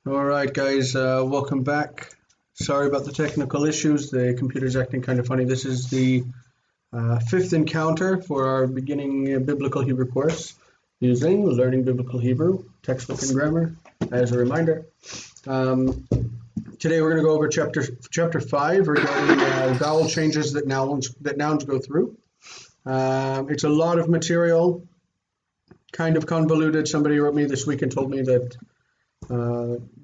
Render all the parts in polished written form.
All right, guys, welcome back. Sorry about the technical issues. The computer's acting kind of funny. This is the fifth encounter for our beginning biblical Hebrew course using Learning Biblical Hebrew, textbook and grammar, as a reminder. Today we're going to go over chapter 5 regarding vowel changes that nouns go through. It's a lot of material, kind of convoluted. Somebody wrote me this week and told me that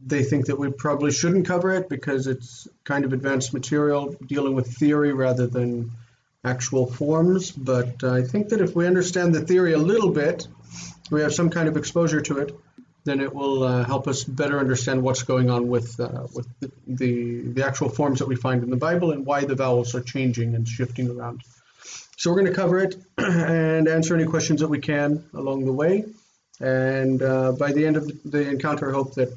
they think that we probably shouldn't cover it because it's kind of advanced material dealing with theory rather than actual forms. But I think that if we understand the theory a little bit, we have some kind of exposure to it, then it will help us better understand what's going on with the actual forms that we find in the Bible and why the vowels are changing and shifting around. So we're going to cover it and answer any questions that we can along the way. And by the end of the encounter, I hope that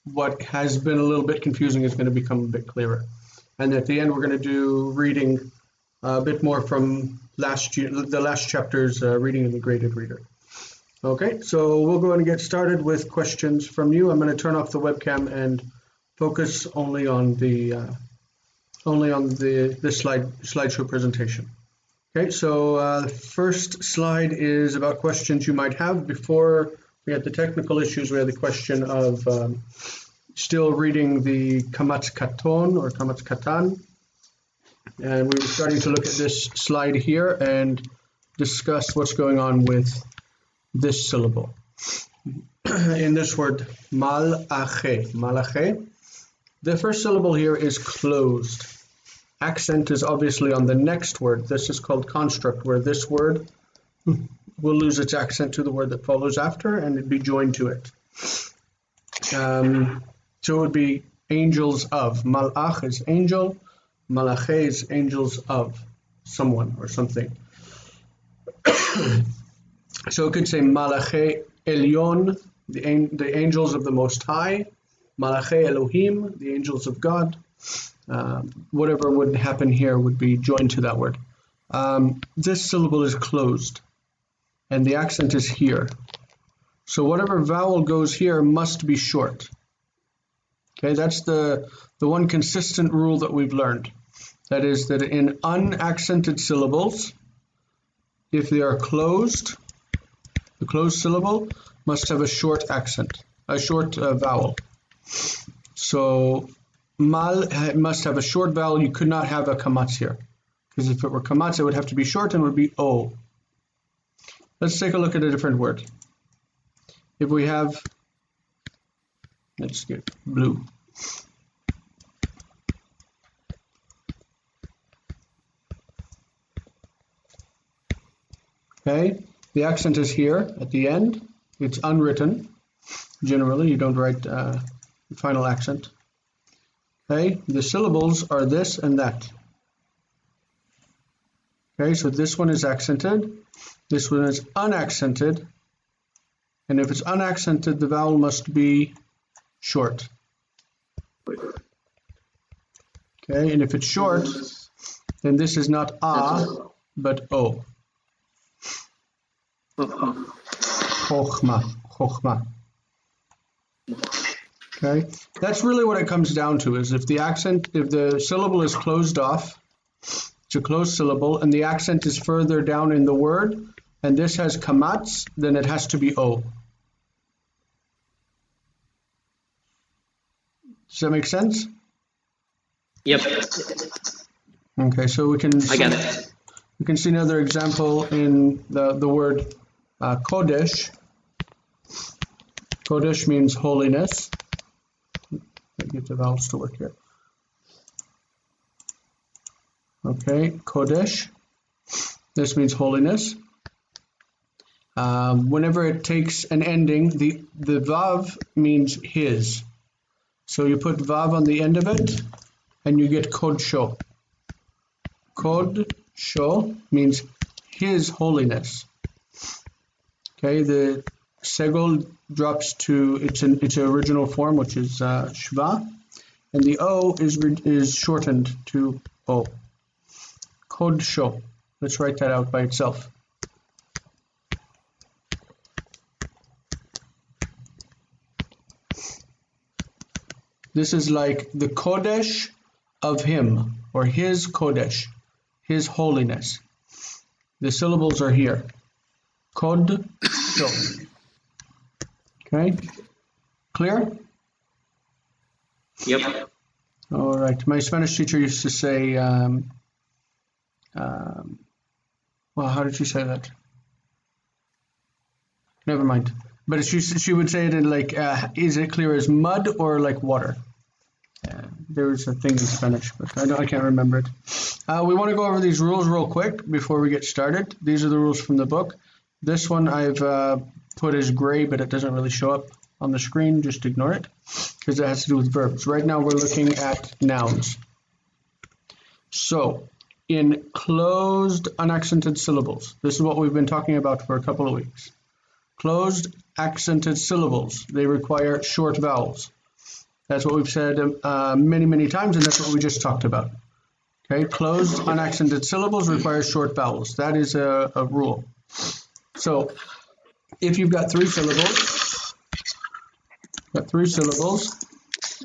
what has been a little bit confusing is going to become a bit clearer. And at the end, we're going to do reading a bit more from the last chapter's reading in the graded reader. Okay, so we'll go and get started with questions from you. I'm going to turn off the webcam and focus only on the slideshow presentation. Okay, so the first slide is about questions you might have. Before we had the technical issues, we had the question of still reading the Kutz Katon or Kutz Katan. And we were starting to look at this slide here and discuss what's going on with this syllable. In this word, malache, the first syllable here is closed. Accent is obviously on the next word. This is called construct, where this word will lose its accent to the word that follows after and it'd be joined to it. So it would be angels of. Malach is angel. Malache is angels of someone or something. So it could say Malache Elyon, the angels of the Most High. Malache Elohim, the angels of God. Whatever would happen here would be joined to that word. This syllable is closed, and the accent is here. So whatever vowel goes here must be short. Okay, that's the one consistent rule that we've learned. That is that in unaccented syllables, if they are closed, the closed syllable must have a short accent, a short vowel. So mal must have a short vowel. You could not have a kamatz here, because if it were kamatz, it would have to be short and would be o. Let's take a look at a different word. If we have, let's get blue. Okay, the accent is here at the end. It's unwritten. Generally, you don't write the final accent. Okay, the syllables are this and that. Okay, so this one is accented, this one is unaccented, and if it's unaccented, the vowel must be short. Okay, and if it's short, then this is not a, but o. Chochma, chochma. Okay, that's really what it comes down to, is if the syllable is closed off, it's a closed syllable, and the accent is further down in the word, and this has kamatz, then it has to be o. Does that make sense? Yep. Okay, so we can I get it. We can see another example in the word kodesh. Kodesh means holiness. Get the vowels to work here. Okay, kodesh. This means holiness. Whenever it takes an ending, the vav means his. So you put vav on the end of it, and you get kodsho. Kodsho means his holiness. Okay, the segol drops to its original form, which is shva, and the o is shortened to o. Kodsho. Let's write that out by itself. This is like the Kodesh of him, or his Kodesh, his holiness. The syllables are here. Kod, so. Okay, clear? Yep. All right. My Spanish teacher used to say, well, how did she say that? Never mind. But she would say it in like, is it clear as mud or like water? There was a thing in Spanish, but I can't remember it. We want to go over these rules real quick before we get started. These are the rules from the book. This one I've put as gray, but it doesn't really show up on the screen. Just ignore it because it has to do with verbs. Right now we're looking at nouns. So in closed unaccented syllables, this is what we've been talking about for a couple of weeks. Closed accented syllables, they require short vowels. That's what we've said many, many times, and that's what we just talked about. Okay, closed unaccented syllables require short vowels. That is a rule. So if you've got three syllables,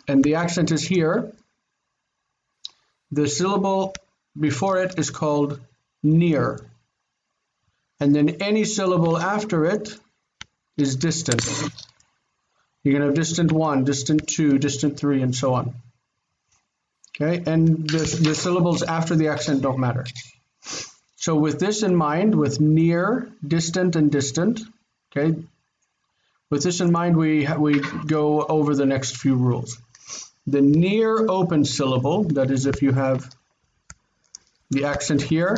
and the accent is here, the syllable before it is called near. And then any syllable after it is distant. You can have distant 1, distant 2, distant 3, and so on. Okay, and the syllables after the accent don't matter. So with this in mind, with near, distant, and distant, okay, with this in mind, we go over the next few rules. The near open syllable, that is if you have the accent here,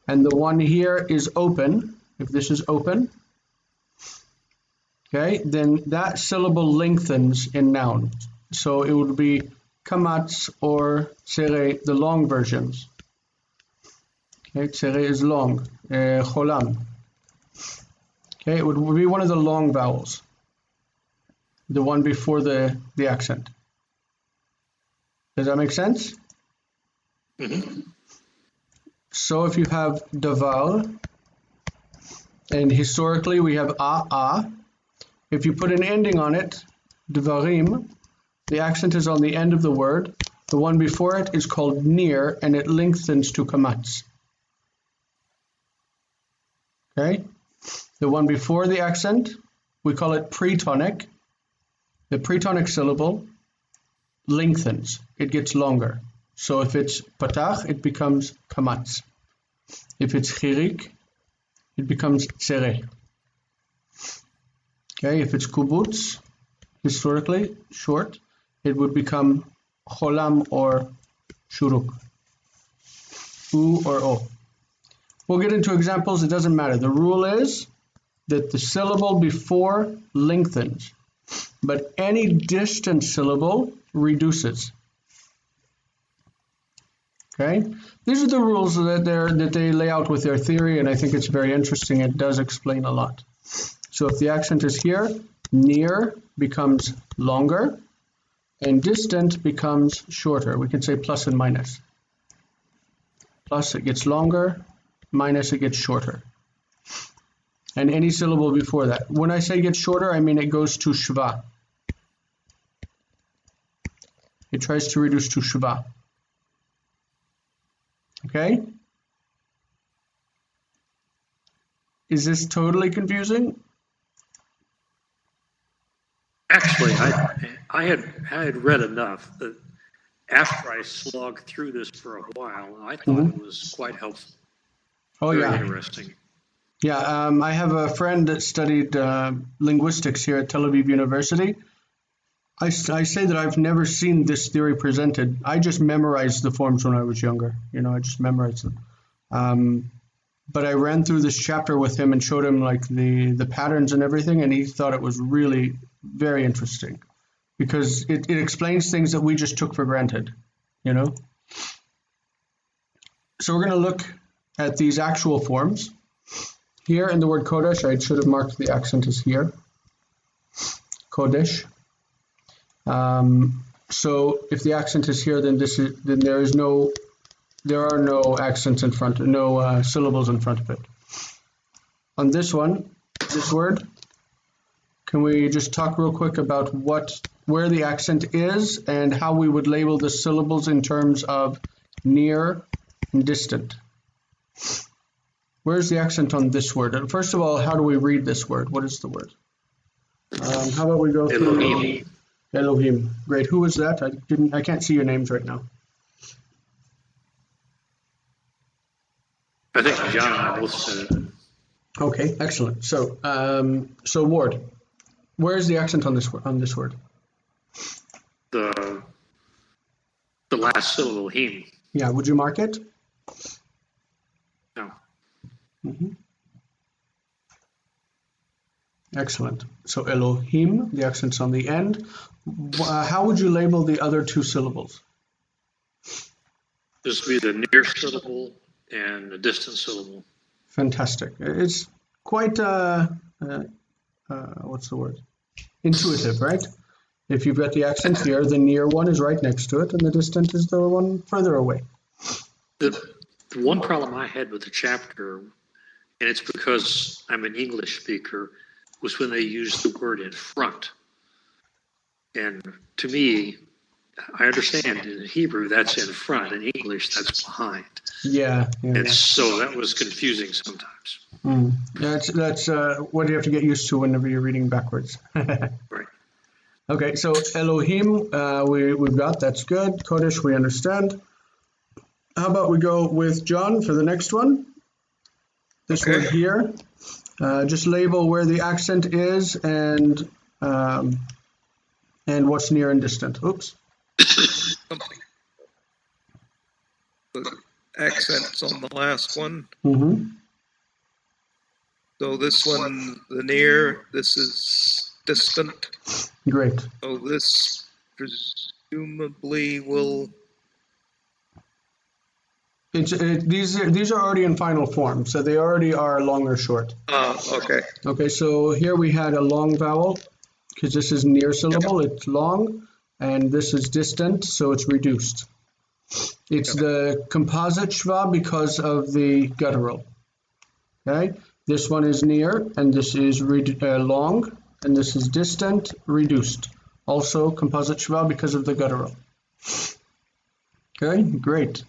and the one here is open, if this is open, okay, then that syllable lengthens in noun. So it would be kamatz or tsere, the long versions. Okay, tsere is long, cholam. Okay, it would be one of the long vowels, the one before the accent. Does that make sense? Mm-hmm. So if you have davar, and historically we have a, if you put an ending on it, dvarim, the accent is on the end of the word. The one before it is called near, and it lengthens to kamatz. Okay? The one before the accent, we call it pretonic. The pretonic syllable lengthens. It gets longer. So if it's patach, it becomes kamatz. If it's chirik, it becomes tsere. Okay, if it's kubutz, historically short, it would become cholam or shuruk. U or o. We'll get into examples, it doesn't matter. The rule is that the syllable before lengthens, but any distant syllable reduces. Okay, these are the rules that they lay out with their theory, and I think it's very interesting. It does explain a lot. So if the accent is here, near becomes longer, and distant becomes shorter. We can say plus and minus. Plus it gets longer, minus it gets shorter. And any syllable before that. When I say gets shorter, I mean it goes to shva. It tries to reduce to shva. Okay? Is this totally confusing? Actually, I had read enough that after I slogged through this for a while, I thought it was quite helpful. Oh, Very yeah. interesting. Yeah, I have a friend that studied linguistics here at Tel Aviv University. I say that I've never seen this theory presented. I just memorized the forms when I was younger. I just memorized them. But I ran through this chapter with him and showed him like the patterns and everything, and he thought it was really very interesting because it explains things that we just took for granted, So we're going to look at these actual forms. Here in the word Kodesh, I should have marked the accent is here. Kodesh. So if the accent is here, then there are no accents in front, no syllables in front of it. On this one, this word, can we just talk real quick about what where the accent is and how we would label the syllables in terms of near and distant. Where's the accent on this word? And first of all, how do we read this word? What is the word? How about we go through Elohim. Elohim. Great. Who was that? I can't see your names right now. I think John and I both said it. Okay, excellent. So, Ward, where is the accent on this word? The last syllable, him. Yeah. Would you mark it? No. Mm-hmm. Excellent. So Elohim, the accent's on the end. How would you label the other two syllables? This would be the near syllable and the distant syllable. Fantastic. It's quite, what's the word? Intuitive, right? If you've got the accent here, the near one is right next to it, and the distant is the one further away. The one problem I had with the chapter, and it's because I'm an English speaker, was when they used the word in front. And to me, I understand in Hebrew that's in front, in English that's behind. Yeah. And so that was confusing sometimes. That's what you have to get used to whenever you're reading backwards. Right. Okay, so Elohim, we've got, that's good. Kodesh, we understand. How about we go with John for the next one? This word here. Just label where the accent is and what's near and distant. Oops. The accent's on the last one. Mm-hmm. So this one, the near, this is distant. Great. So this presumably will... These are already in final form, so they already are long or short. Okay. Okay, so here we had a long vowel, because this is near syllable, it's long, and this is distant, so it's reduced. It's the composite schwa because of the guttural. Okay, this one is near, and this is long, and this is distant, reduced. Also composite schwa because of the guttural. Okay, great.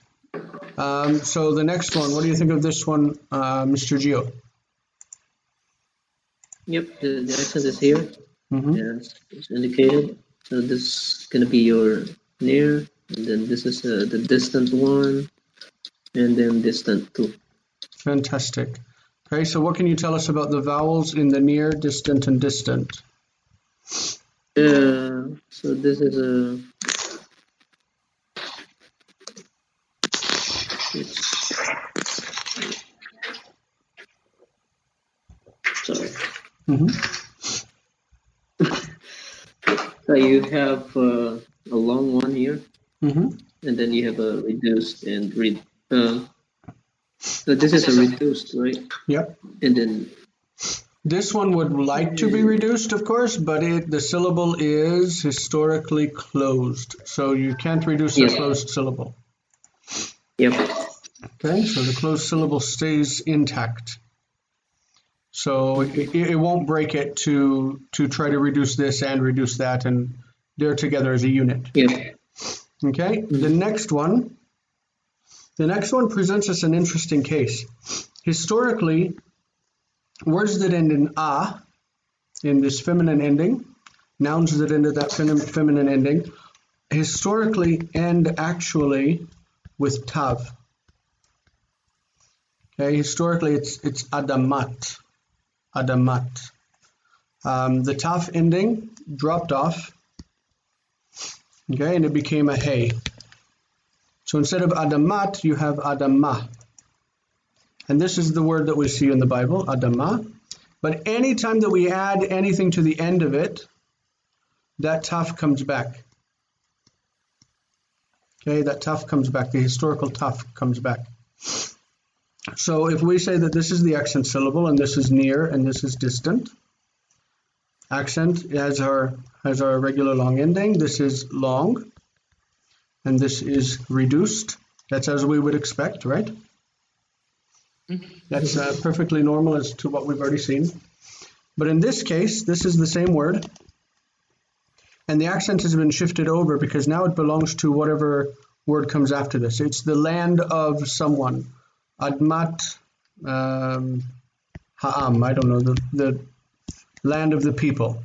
So the next one, what do you think of this one, Mr. Gio? Yep, the accent is here. Mm-hmm. Yeah, it's indicated. So this is going to be your near, and then this is the distant one, and then distant two. Fantastic. Okay, so what can you tell us about the vowels in the near, distant, and distant? So this is a... Sorry. Mm-hmm. So you have a long one here, Mm-hmm. and then you have a reduced and so this is a reduced, right? Yep. And then This one would like to be reduced, of course, but the syllable is historically closed, so you can't reduce a closed syllable. yep. Okay, so the closed syllable stays intact. So it won't break it to try to reduce this and reduce that, and they're together as a unit. Yep. Okay, the next one presents us an interesting case. Historically, words that end in a, in this feminine ending, nouns that end at that feminine ending, historically end actually with tav. Okay, historically it's adamat. Adamat. The tav ending dropped off. Okay, and it became a hey. So instead of adamat, you have adamah. And this is the word that we see in the Bible, adamah. But anytime that we add anything to the end of it, that taf comes back. Okay, that taf comes back. The historical taf comes back. So if we say that this is the accent syllable and this is near and this is distant, accent has our regular long ending. This is long and this is reduced. That's as we would expect, right? That's perfectly normal as to what we've already seen. But in this case, this is the same word. And the accent has been shifted over because now it belongs to whatever word comes after this. It's the land of someone. Admat Ha'am, I don't know, the land of the people.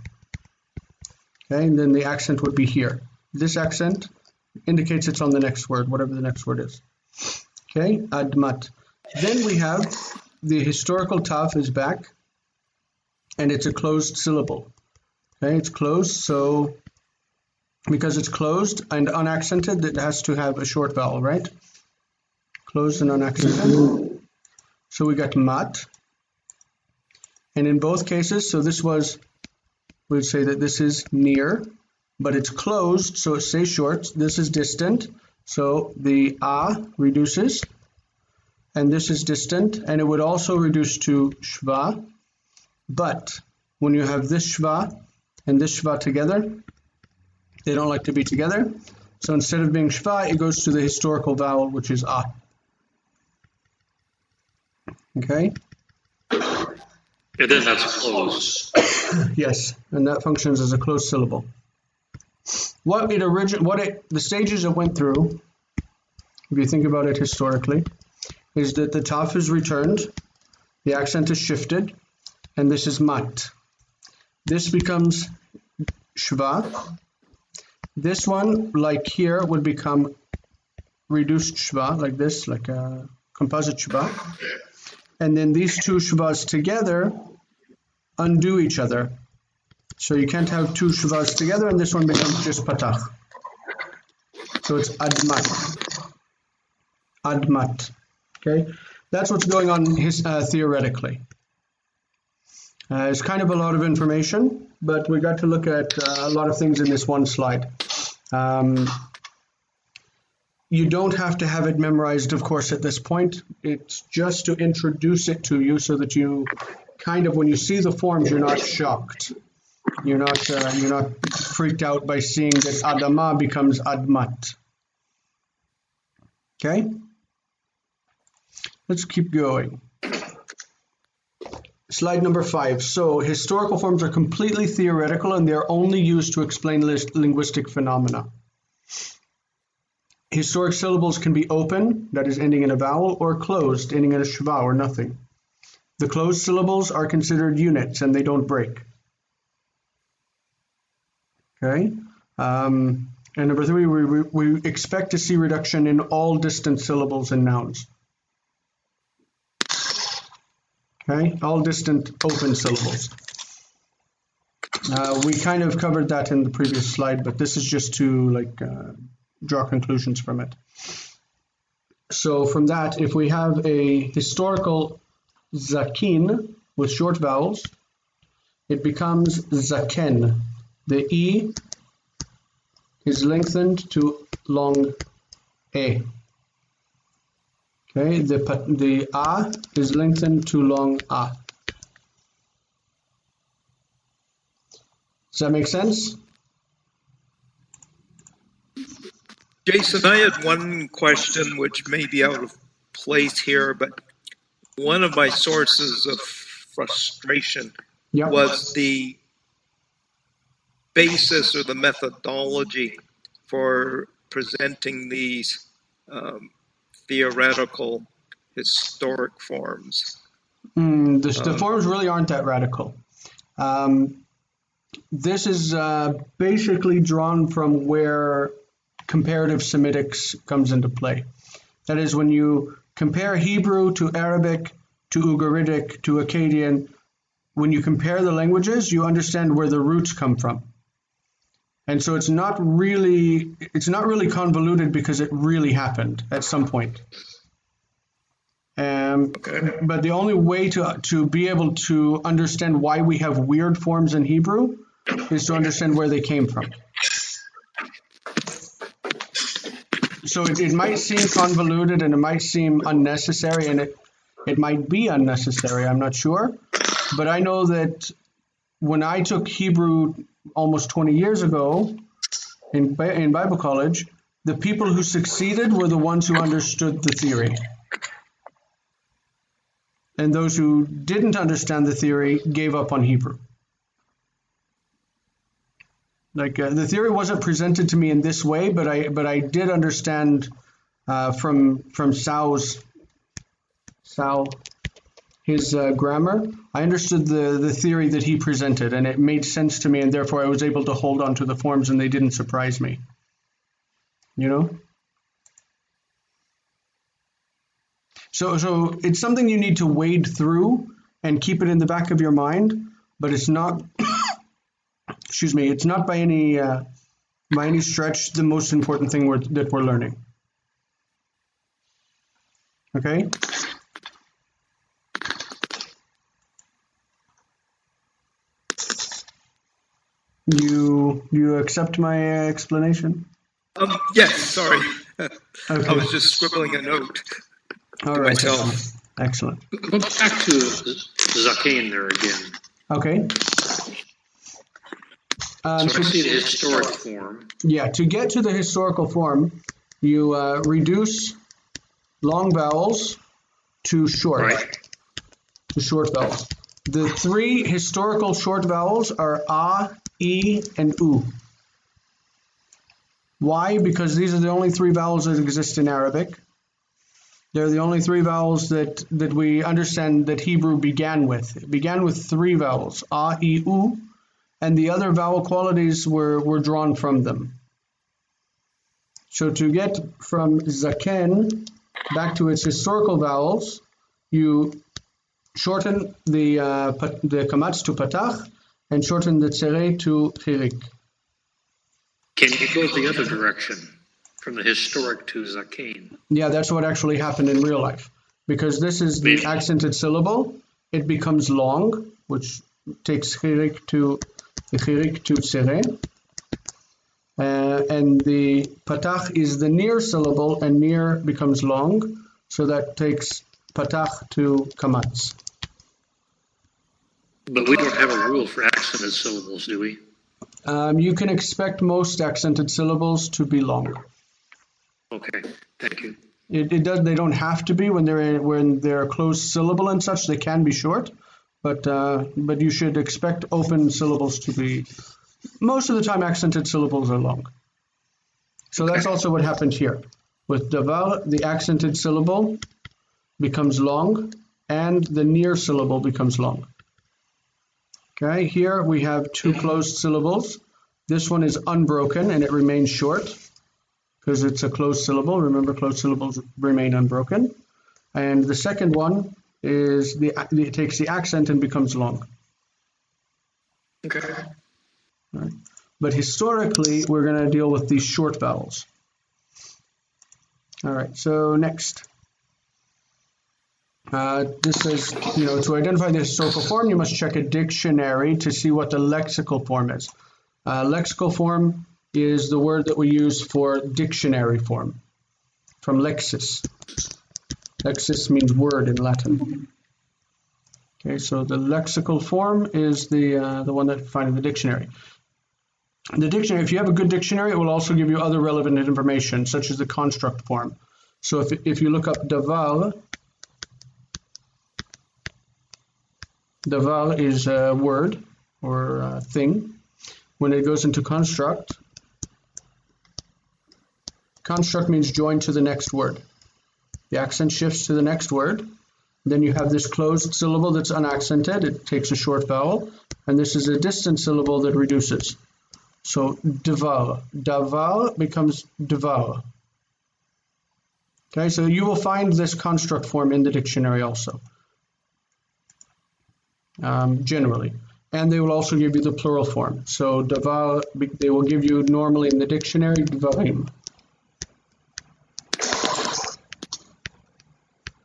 Okay, and then the accent would be here. This accent indicates it's on the next word, whatever the next word is. Okay, Admat. Then we have the historical taf is back, and it's a closed syllable. Okay, it's closed, so because it's closed and unaccented, it has to have a short vowel, right? Closed and unaccented. So we got mat. And in both cases, so this was, we would say that this is near, but it's closed, so it stays short. This is distant, so the a reduces. And this is distant, and it would also reduce to shva. But when you have this shva and this shva together, they don't like to be together. So instead of being shva, it goes to the historical vowel, which is a. Okay? And then that's close. Yes, and that functions as a closed syllable. The stages it went through, if you think about it historically, is that the taf is returned, the accent is shifted, and this is mat. This becomes shva. This one, like here, would become reduced shva, like this, like a composite shva. And then these two shvas together undo each other. So you can't have two shvas together, and this one becomes just patach. So it's admat. Admat. Okay, that's what's going on theoretically. It's kind of a lot of information, but we got to look at a lot of things in this one slide. You don't have to have it memorized, of course, at this point. It's just to introduce it to you so that you kind of, when you see the forms, you're not shocked. You're not freaked out by seeing that adama becomes admat. Okay? Let's keep going. Slide number 5. So historical forms are completely theoretical and they're only used to explain linguistic phenomena. Historic syllables can be open, that is ending in a vowel, or closed, ending in a shva or nothing. The closed syllables are considered units and they don't break. Okay. And number 3, we expect to see reduction in all distant syllables in nouns. Okay, all distant open syllables. We kind of covered that in the previous slide, but this is just to draw conclusions from it. So from that, if we have a historical zakin with short vowels, it becomes zaken. The E is lengthened to long A. Okay, the A is lengthened to long A. Does that make sense? Jason, I had one question which may be out of place here, but one of my sources of frustration was the basis or the methodology for presenting these theoretical historic forms. The forms really aren't that radical. This is basically drawn from where comparative Semitics comes into play. That is, when you compare Hebrew to Arabic, to Ugaritic, to Akkadian, when you compare the languages, you understand where the roots come from. And so it's not really convoluted because it really happened at some point. But the only way to be able to understand why we have weird forms in Hebrew is to understand where they came from. So it might seem convoluted and it might seem unnecessary, and it might be unnecessary, I'm not sure. But I know that when I took Hebrew almost 20 years ago in Bible college, the people who succeeded were the ones who understood the theory. And those who didn't understand the theory gave up on Hebrew. Like the theory wasn't presented to me in this way, but I did understand from his grammar. I understood the theory that he presented, and it made sense to me, and therefore I was able to hold on to the forms, and they didn't surprise me. You know? So it's something you need to wade through and keep it in the back of your mind, but it's not, excuse me, it's not by any stretch the most important thing that we're learning. Okay? You accept my explanation? Yes, sorry. Okay. I was just scribbling a note. All right. myself. Excellent. Go back to Zakein there again. Okay. So I see the historic form. Yeah, to get to the historical form, you reduce long vowels to short. Right. To short vowels. The three historical short vowels are a, e, and u. Why? Because these are the only three vowels that exist in Arabic. They're the only three vowels that we understand that Hebrew began with. It began with three vowels, a, e, u, and the other vowel qualities were drawn from them. So to get from zaken back to its historical vowels, you shorten the kamatz to patach and shorten the tzere to chirik. Can you go the other direction, from the historic to Zakein? Yeah, that's what actually happened in real life. Because this is the accented syllable, it becomes long, which takes chirik to tzere. And the patach is the near syllable, and near becomes long, so that takes patach to kamatz. But we don't have a rule for accented syllables, do we? You can expect most accented syllables to be long. Okay, thank you. They don't have to be when they're a closed syllable and such. They can be short, but you should expect open syllables to be. Most of the time, accented syllables are long. So that's also what happened here with davar. The accented syllable becomes long, and the near syllable becomes long. Okay, here we have two closed syllables. This one is unbroken and it remains short because it's a closed syllable. Remember, closed syllables remain unbroken. And the second one is it takes the accent and becomes long. Okay. Right. But historically, we're going to deal with these short vowels. All right, so next. This says, to identify the historical form, you must check a dictionary to see what the lexical form is. Lexical form is the word that we use for dictionary form, from lexis. Lexis means word in Latin. Okay, so the lexical form is the one that you find in the dictionary. The dictionary, if you have a good dictionary, it will also give you other relevant information, such as the construct form. So if you look up davar is a word or a thing. When it goes into construct means join to the next word. The accent shifts to the next word. Then you have this closed syllable that's unaccented. It takes a short vowel. And this is a distant syllable that reduces. So davar. Davar becomes davar. Okay, so you will find this construct form in the dictionary also. Generally. And they will also give you the plural form. So davar, they will give you normally in the dictionary, dvarim.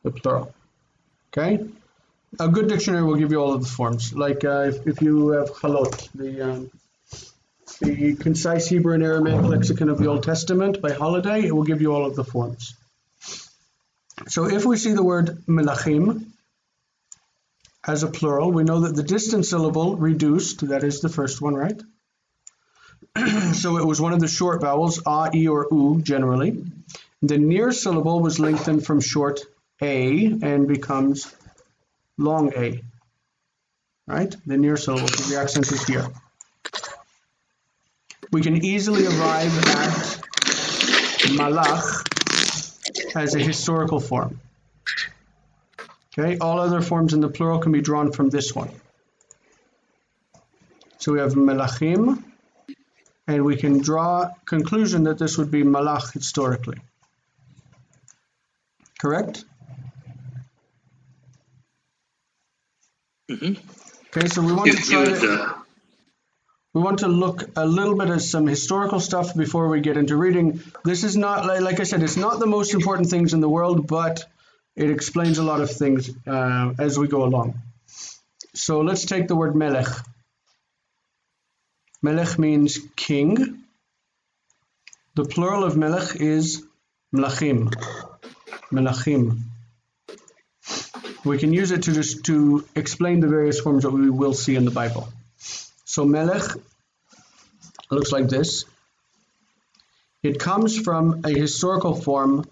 The plural. Okay? A good dictionary will give you all of the forms. Like if you have Chalot, the Concise Hebrew and Aramaic Lexicon of the Old Testament by Holiday, it will give you all of the forms. So if we see the word melachim as a plural, we know that the distant syllable reduced, that is the first one, right? So it was one of the short vowels, a, e, or u, generally. The near syllable was lengthened from short a and becomes long a, right? The near syllable, because the accent is here. we can easily arrive at malach as a historical form. Okay, all other forms in the plural can be drawn from this one. So we have melachim, and we can draw conclusion that this would be malach historically. Correct? Mm-hmm. Okay, so we want to try we want to look a little bit at some historical stuff before we get into reading. This is not, like I said, it's not the most important things in the world, but it explains a lot of things as we go along. So let's take the word melech. Melech means king. The plural of melech is melachim. Melachim. We can use it to explain the various forms that we will see in the Bible. So melech looks like this. It comes from a historical form,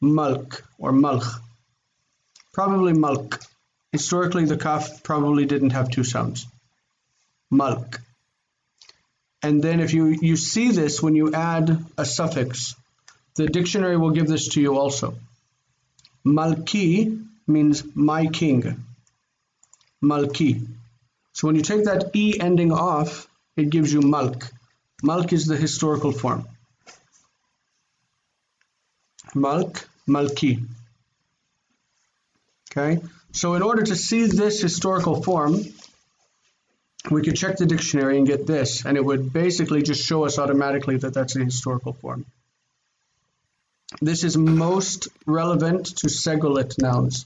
malk or malch. Probably malk. Historically, the kaf probably didn't have two sounds. Malk. And then if you see this when you add a suffix, the dictionary will give this to you also. Malki means my king. Malki. So when you take that E ending off, it gives you malk. Malk is the historical form. Malk, malki. Okay, so in order to see this historical form, we could check the dictionary and get this, and it would basically just show us automatically that that's a historical form. This is most relevant to segolet nouns.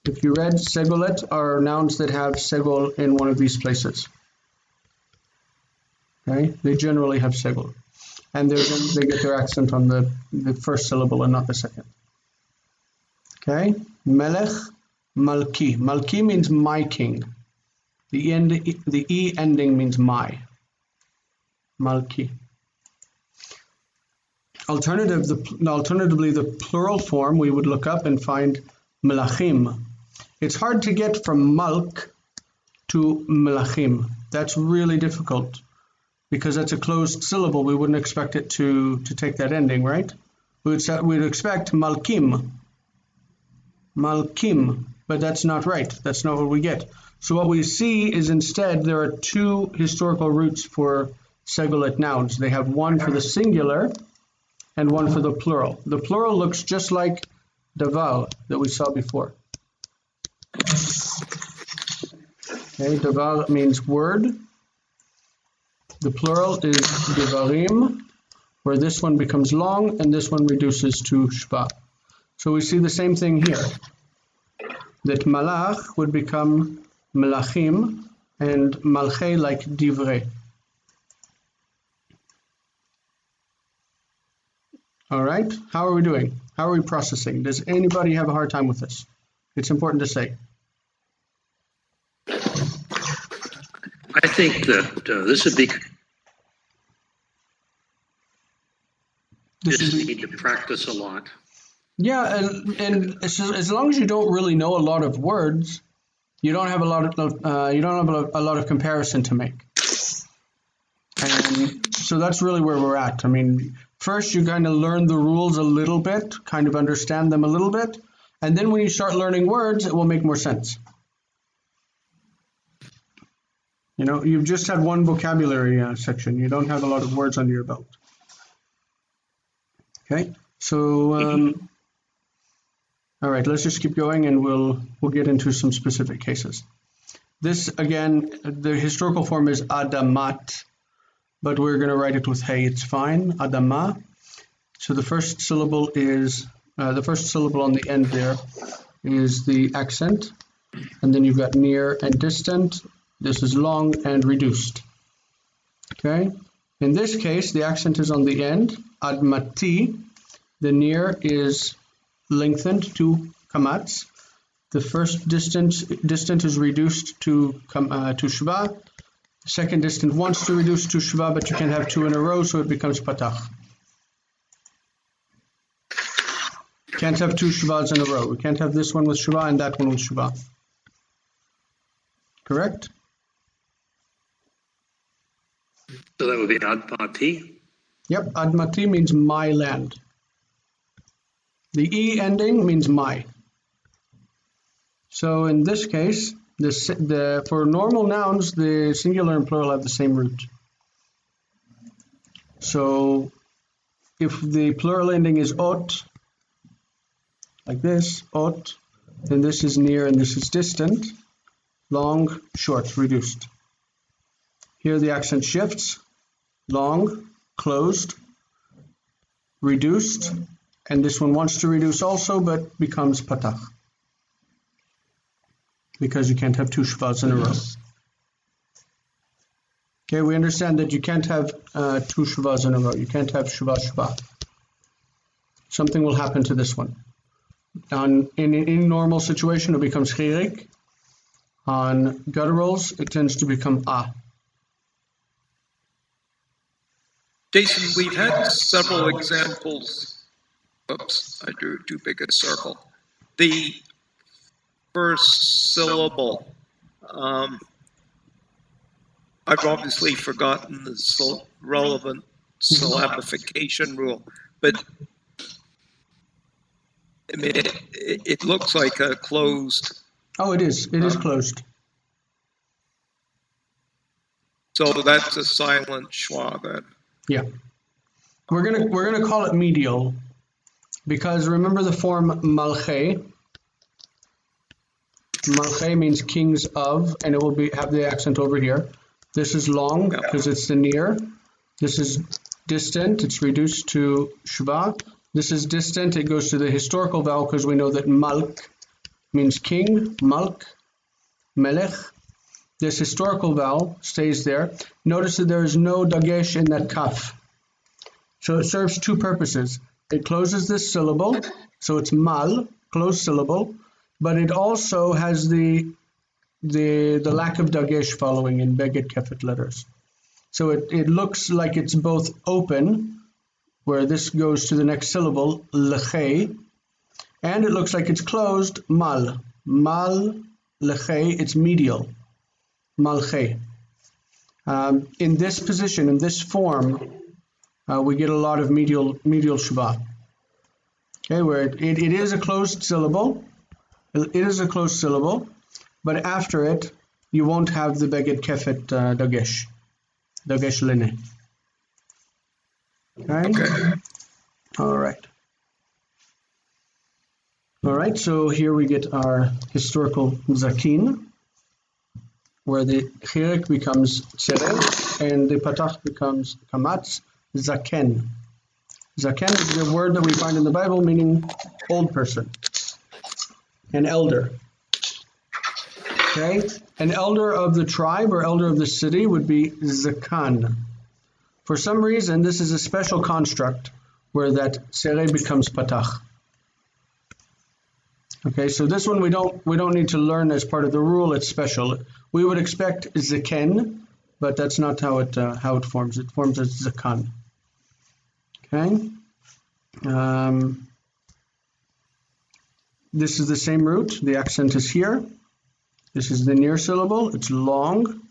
If you read, segolet are nouns that have segol in one of these places. Okay, they generally have segol, and they get their accent on the first syllable and not the second. Okay, melech, malki. Malki means my king. The E ending means my. Malki. Alternatively, the plural form we would look up and find melachim. It's hard to get from malk to melachim. That's really difficult because that's a closed syllable. We wouldn't expect it to take that ending, right? We'd expect malkim. Malkim, but that's not right. That's not what we get. So what we see is instead there are two historical roots for segolet nouns. They have one for the singular and one for the plural. The plural looks just like the vowel that we saw before. Okay, the vowel means word. The plural is devarim, where this one becomes long and this one reduces to shva. So we see the same thing here, that malach would become melachim and malchei like divrei. All right, how are we doing? How are we processing? Does anybody have a hard time with this? It's important to say. I think that this would be. Just need to practice a lot. Yeah, and as long as you don't really know a lot of words, you don't have a lot of comparison to make. And so that's really where we're at. I mean, first you kind of learn the rules a little bit, kind of understand them a little bit, and then when you start learning words, it will make more sense. You know, you've just had one vocabulary section. You don't have a lot of words under your belt. Okay, so all right, let's just keep going, and we'll get into some specific cases. This again, the historical form is adamat, but we're going to write it with hey. It's fine, adama. So the first syllable is on the end there is the accent, and then you've got near and distant. This is long and reduced. Okay. In this case, the accent is on the end. Admati. The near is lengthened to kamatz. The first distant is reduced to shva. The second distant wants to reduce to shva, but you can't have two in a row, so it becomes patach. Can't have two shvas in a row. We can't have this one with shva and that one with shva. Correct? So that would be admati. Yep, admati means my land. The E ending means my. So in this case, for normal nouns, the singular and plural have the same root. So if the plural ending is ot, like this, ot, then this is near and this is distant, long, short, reduced. Here the accent shifts, long, closed, reduced, and this one wants to reduce also, but becomes patach. Because you can't have two shvas in a row. Okay, we understand that you can't have two shvas in a row. You can't have shva shva. Something will happen to this one. In normal situation, it becomes chirik. On gutturals, it tends to become a. Jason, we've had several examples. Oops, I drew too big a circle. The first syllable. I've obviously forgotten the relevant syllabification rule, but I mean, it looks like a closed. Oh, it is. It is closed. So that's a silent schwa then. Yeah. We're gonna call it medial because remember the form malche. Malche means kings of, and it will have the accent over here. This is long because it's the near. This is distant. It's reduced to shva. This is distant. It goes to the historical vowel because we know that malk means king. Malk, melech. This historical vowel stays there. Notice that there is no dagesh in that kaf. So it serves two purposes. It closes this syllable, so it's mal, closed syllable, but it also has the lack of dagesh following in beged kefet letters. So it looks like it's both open, where this goes to the next syllable, lechei, and it looks like it's closed, mal. Mal, lechei, it's medial. Malche. In this position, in this form, we get a lot of medial shva. Okay, where it is a closed syllable. It is a closed syllable, but after it, you won't have the beged kefet dagesh lene. Okay. All right. So here we get our historical zakin, where the chirik becomes tzeret and the patach becomes kamatz, zaken. Zaken is the word that we find in the Bible meaning old person, an elder. Okay, an elder of the tribe or elder of the city would be zakan. For some reason, this is a special construct where that tzeret becomes patach. Okay, so this one we don't need to learn as part of the rule. It's special. We would expect zaken, but that's not how it forms. It forms as zakan. Okay. This is the same root. The accent is here. This is the near syllable. It's long,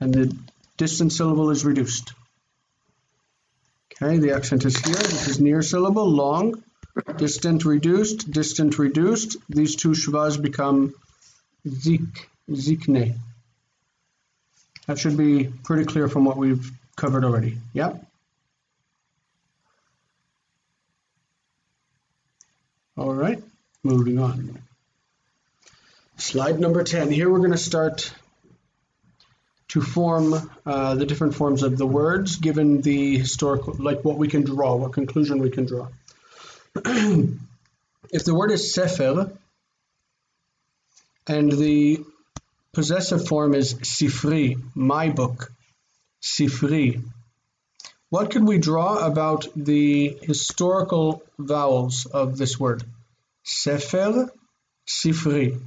and the distant syllable is reduced. Okay, the accent is here. This is near syllable, long. Distant, reduced, distant, reduced. These two shvas become zikne. That should be pretty clear from what we've covered already. Yep. All right, moving on. Slide number 10. Here we're going to start to form the different forms of the words given the historical, like what we can draw, what conclusion we can draw. If the word is sefer and the possessive form is sifri, my book, sifri, what could we draw about the historical vowels of this word? Sefer, sifri.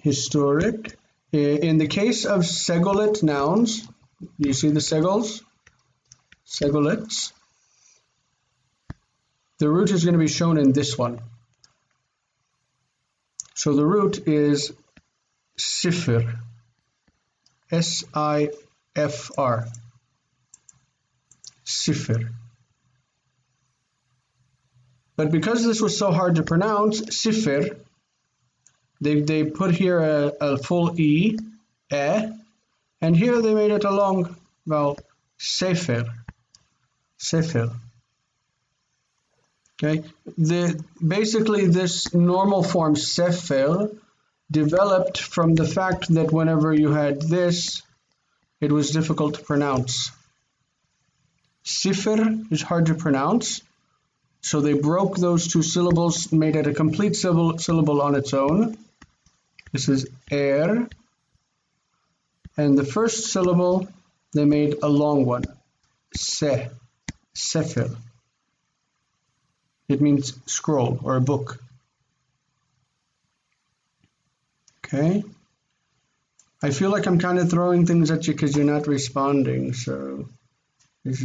Historic. In the case of segolet nouns, you see the segols? Segolets. The root is going to be shown in this one. So the root is sifr, S-I-F-R, sifr. But because this was so hard to pronounce, sifr, they put here a full E, and here they made it a long vowel, sefer, sefer. Okay, basically this normal form sefer developed from the fact that whenever you had this, it was difficult to pronounce. Sifr is hard to pronounce, so they broke those two syllables, made it a complete syllable on its own. This is air, and the first syllable they made a long one, sefer. It means scroll or a book. Okay. I feel like I'm kind of throwing things at you because you're not responding. So, is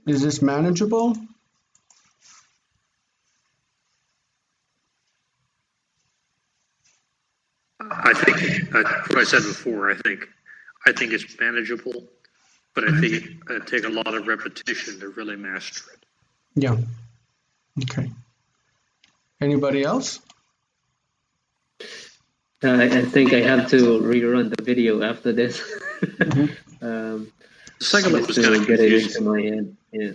this manageable? I think what I said before. I think it's manageable, but I think it take a lot of repetition to really master it. Yeah. Okay. Anybody else? I think I have to rerun the video after this. The second one was just kind to of get it confusing. into my head. Yeah.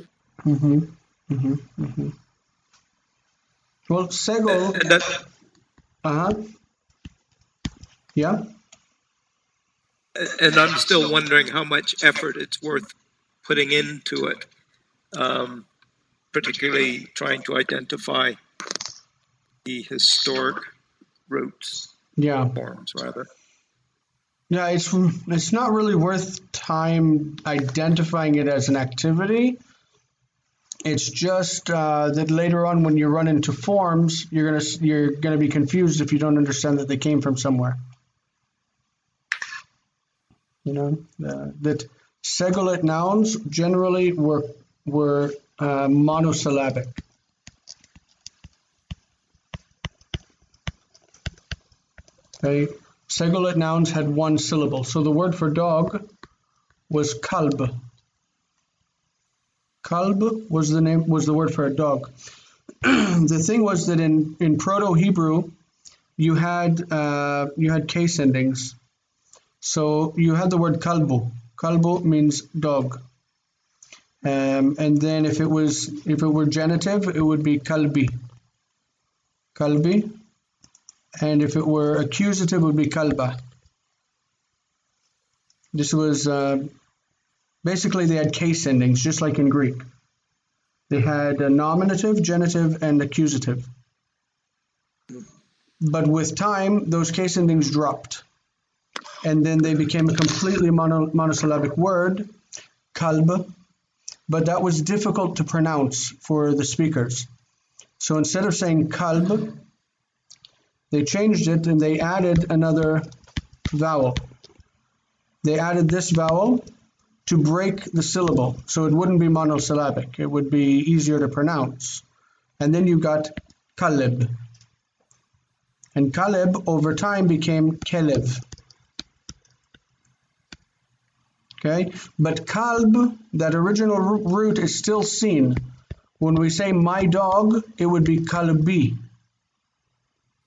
Well, Segol. And that, Yeah. and I'm still wondering how much effort it's worth putting into it, particularly trying to identify the historic roots, Yeah. forms rather. Yeah, it's not really worth time identifying it as an activity. It's just that later on, when you run into forms, you're gonna be confused if you don't understand that they came from somewhere. You know that Segolite nouns generally were monosyllabic. Okay. Segolite nouns had one syllable. So the word for dog was kalb. Kalb was the word for a dog. The thing was that in Proto-Hebrew, you had case endings. So you had the word kalbu. Kalbu means dog. And then if it were genitive, it would be kalbi. Kalbi. And if it were accusative, it would be kalba. This was basically they had case endings, just like in Greek. They had a nominative, genitive, and accusative. But with time, those case endings dropped. And then they became a completely monosyllabic word, kalb. But that was difficult to pronounce for the speakers. So instead of saying kalb, they changed it and they added another vowel. They added this vowel to break the syllable, so it wouldn't be monosyllabic. It would be easier to pronounce. And then you got Kaleb. And Kaleb over time became Kelev. Okay, but Kalb, that original root is still seen. When we say my dog, it would be Kalbi.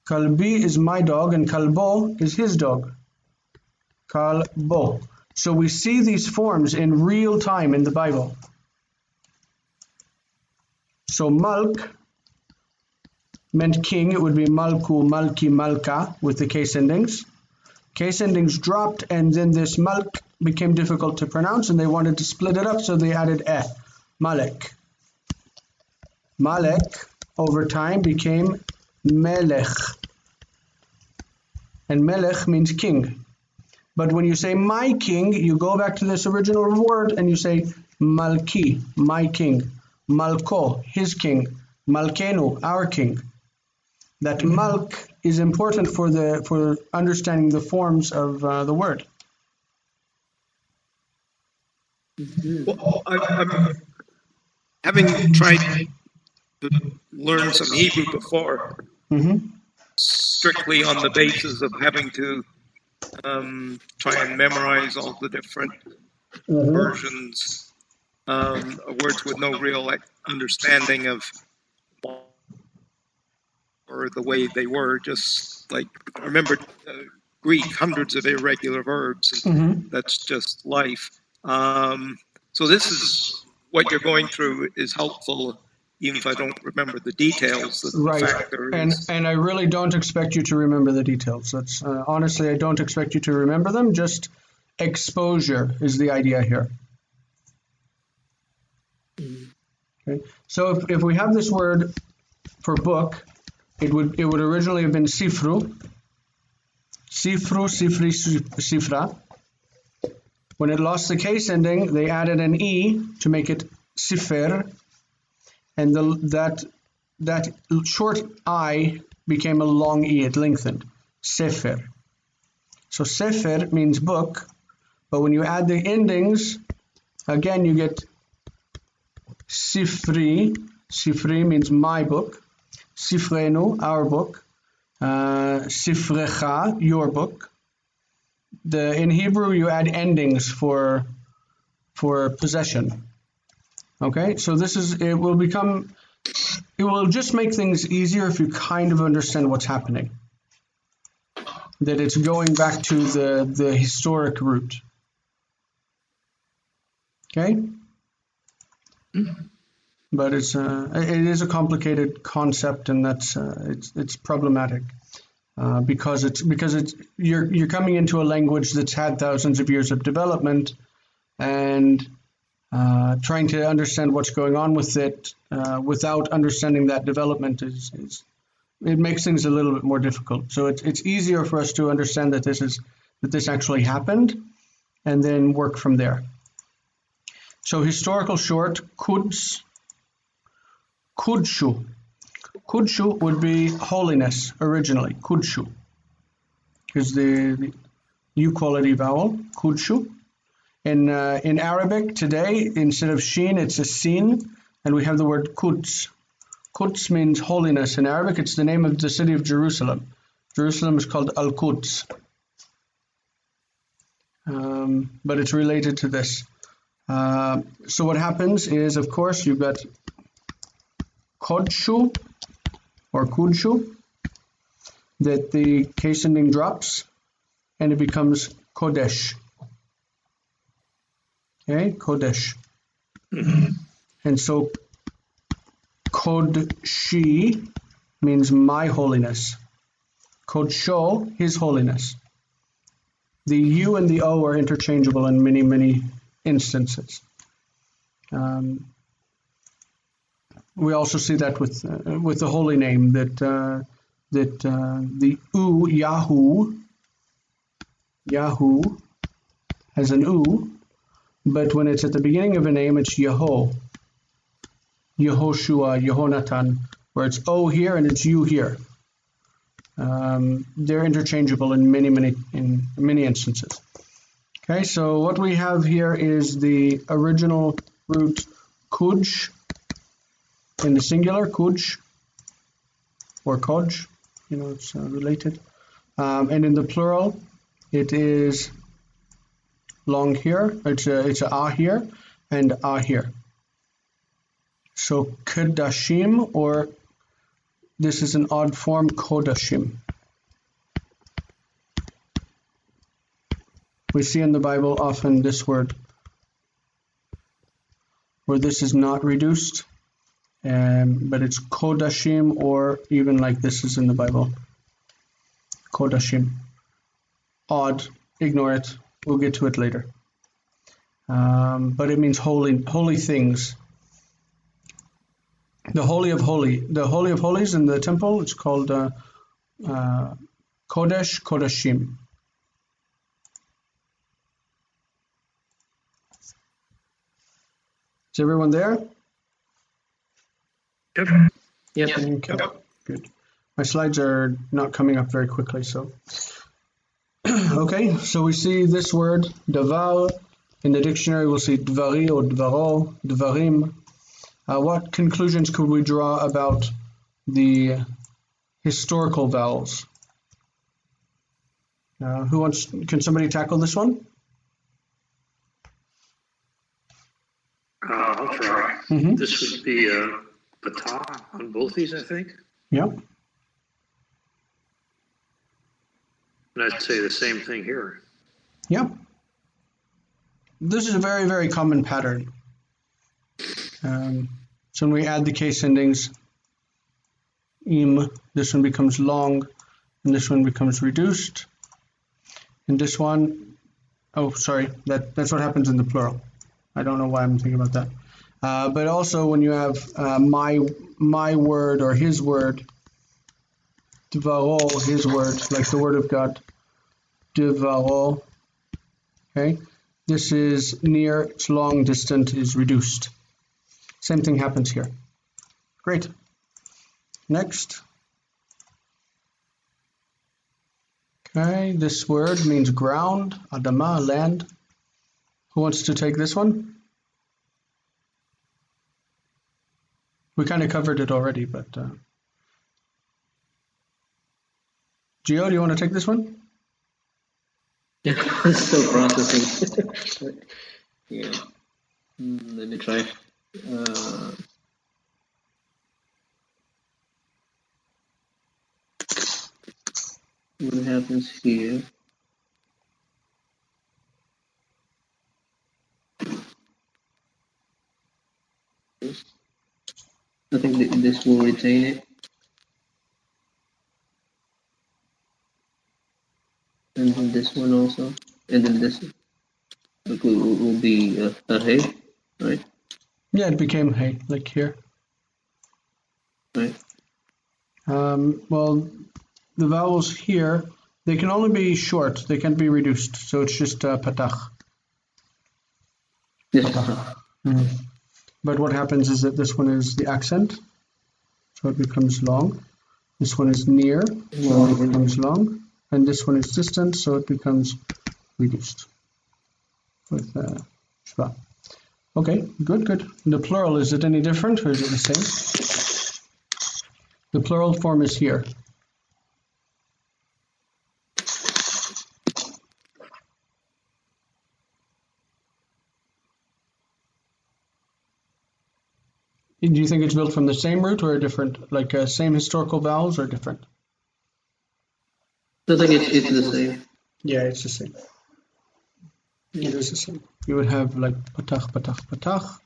Kalbi is my dog and Kalbo is his dog. Kalbo. So we see these forms in real time in the Bible. So Malk meant king. It would be Malku, Malki, Malka with the case endings. Case endings dropped and then this Malk became difficult to pronounce and they wanted to split it up, so they added Malek. Malek over time became Melech. And Melech means king. But when you say my king, you go back to this original word and you say Malki, my king. Malko, his king. Malkenu, our king. That Malk is important for understanding the forms of the word. Well, I'm having tried learn some Hebrew before, strictly on the basis of having to try and memorize all the different versions of words with no real understanding of or the way they were. Just like I remember Greek, hundreds of irregular verbs. That's just life. So this is what you're going through is helpful, even if I don't remember the details. Right, and I really don't expect you to remember the details. That's honestly, I don't expect you to remember them. Just exposure is the idea here. Okay, so if we have this word for book, it would originally have been sifru, sifri, sifra. When it lost the case ending, they added an e to make it sifer, and that short I became a long e. It lengthened. Sefer. So sefer means book, but when you add the endings, again you get sifri. Sifri means my book. Sifrenu, our book. Sifrecha, your book. In Hebrew, you add endings for possession. Okay, so it will just make things easier if you kind of understand what's happening. That it's going back to the historic root. Okay? But it is a complicated concept, and that's it's problematic. Because you're coming into a language that's had thousands of years of development, and trying to understand what's going on with it without understanding that development it makes things a little bit more difficult. So it's easier for us to understand that this actually happened, and then work from there. So historical short, Kutz, Kudshu. Kudshu would be holiness originally, Kudshu, is the U quality vowel, Kudshu. In Arabic today, instead of sheen, it's a sin, and we have the word Kutz. Kutz means holiness in Arabic. It's the name of the city of Jerusalem. Jerusalem is called Al-Quds. But it's related to this. So what happens is, of course, you've got Kodshu, or Kudshu, that the case ending drops, and it becomes Kodesh. Okay, Kodesh. And so Kodshi means my holiness. Kodsho, his holiness. The U and the O are interchangeable in many, many instances. We also see that with the holy name, that the U, Yahu, has an U, but when it's at the beginning of a name, it's Yehoshua, Yehonatan, where it's O here and it's U here. They're interchangeable in many instances. Okay, so what we have here is the original root kuj in the singular, kuj, or koj, it's related. And in the plural, it is long here, it's a ah here, and ah here. So kodashim, or this is an odd form, kodashim. We see in the Bible often this word, where this is not reduced, but it's kodashim, or even like this is in the Bible, kodashim. Odd, ignore it, we'll get to it later. But it means holy things. The Holy of Holies in the temple, it's called Kodesh Kodashim. Is everyone there? Yep. Okay. Good. My slides are not coming up very quickly, so. Okay, so we see this word, davar. In the dictionary, we'll see dvari or dvaro, dvarim. What conclusions could we draw about the historical vowels? Can somebody tackle this one? I'll try. Mm-hmm. This would be patah on both these, I think. Yep. And I'd say the same thing here. Yep. This is a very, very common pattern. So when we add the case endings, im, this one becomes long, and this one becomes reduced. And this one, oh, sorry, that's what happens in the plural. I don't know why I'm thinking about that. But also when you have my word or his word, vowel, his word, like the word of God, vowel, okay? This is near, it's long, distant is reduced. Same thing happens here. Great. Next. Okay, this word means ground, adama, land. Who wants to take this one? We kind of covered it already, but Gio, do you want to take this one? Yeah, still processing. Yeah. Let me try. What happens here? I think this will retain it. And then this one also. And then this will be a hey, right? Yeah, it became hey, like here. Right. Well, the vowels here, they can only be short. They can't be reduced. So it's just patach. Yes. Mm. But what happens is that this one is the accent. So it becomes long. This one is near. So it becomes long. And this one is distant. So it becomes reduced. With shva. Okay, good. The plural, is it any different or is it the same? The plural form is here. Do you think it's built from the same root or a different, like same historical vowels or different? I think it's the same. Yeah, it's the same. It is the same. You would have like patach, patach, patach.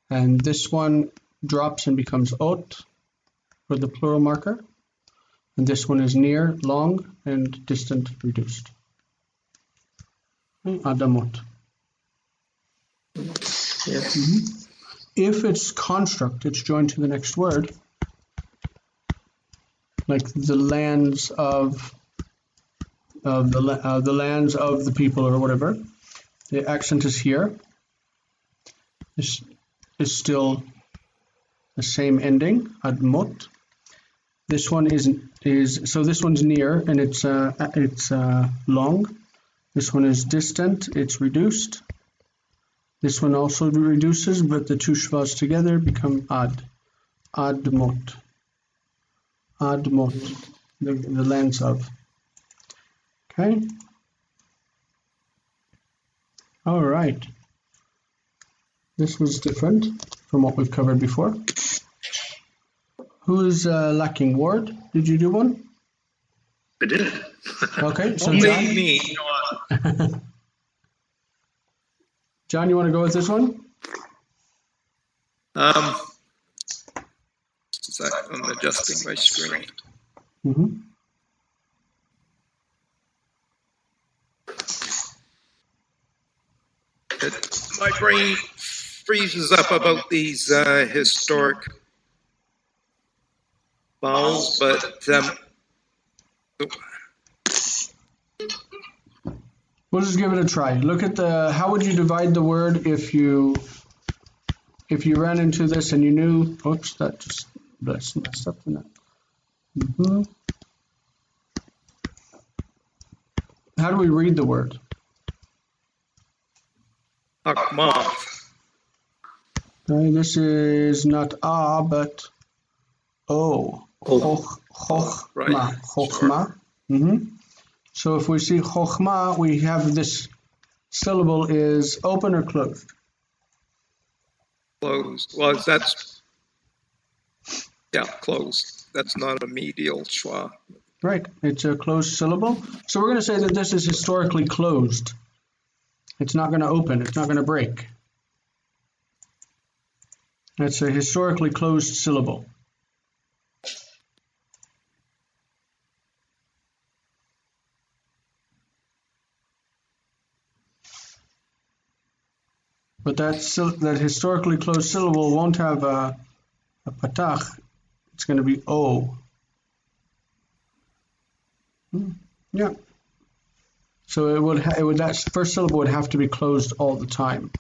And this one drops and becomes ot for the plural marker. And this one is near, long, and distant, reduced. Adamot. Yes. Mm-hmm. If it's construct, it's joined to the next word, like the lands of the lands of the people or whatever. The accent is here. This is still the same ending, admot. This one is so this one's near and it's long. This one is distant, it's reduced. This one also reduces, but the two shvas together become admot, the lands of. Okay. All right. This was different from what we've covered before. Who is lacking? Ward? Did you do one? I did. Okay, so Only John. me. John, you want to go with this one? I'm adjusting my screen. Mm-hmm. My brain freezes up about these historic vowels, but we'll just give it a try. Look at how would you divide the word if you ran into this and you knew, oops, that just messed up the net. Mm-hmm. How do we read the word? Akmav. Okay, this is not a, but o. Chochma. Right. Chochma. So if we see chochma, we have this syllable is open or closed? Closed. Well, closed. That's not a medial schwa. Right, it's a closed syllable. So we're going to say that this is historically closed. It's not going to open, it's not going to break. That's a historically closed syllable. But that historically closed syllable won't have a patach. It's going to be o. Yeah. So that first syllable would have to be closed all the time.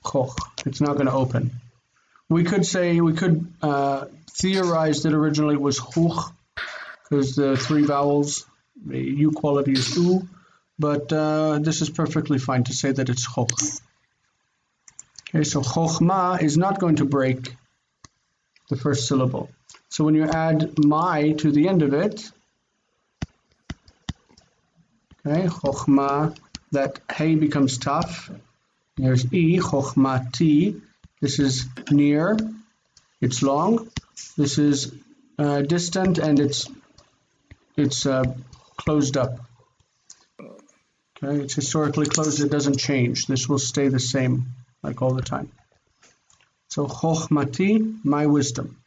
Choch. It's not going to open. We could theorize that originally it was chuch, because the three vowels, the U quality is u, but this is perfectly fine to say that it's choch. Okay, so chochma is not going to break the first syllable. So when you add my to the end of it, okay, chochma, that hey becomes tough. There's e, chochmati. This is near, it's long. This is distant, and it's closed up. Okay, it's historically closed. It doesn't change. This will stay the same, like all the time. So chochmati, my wisdom.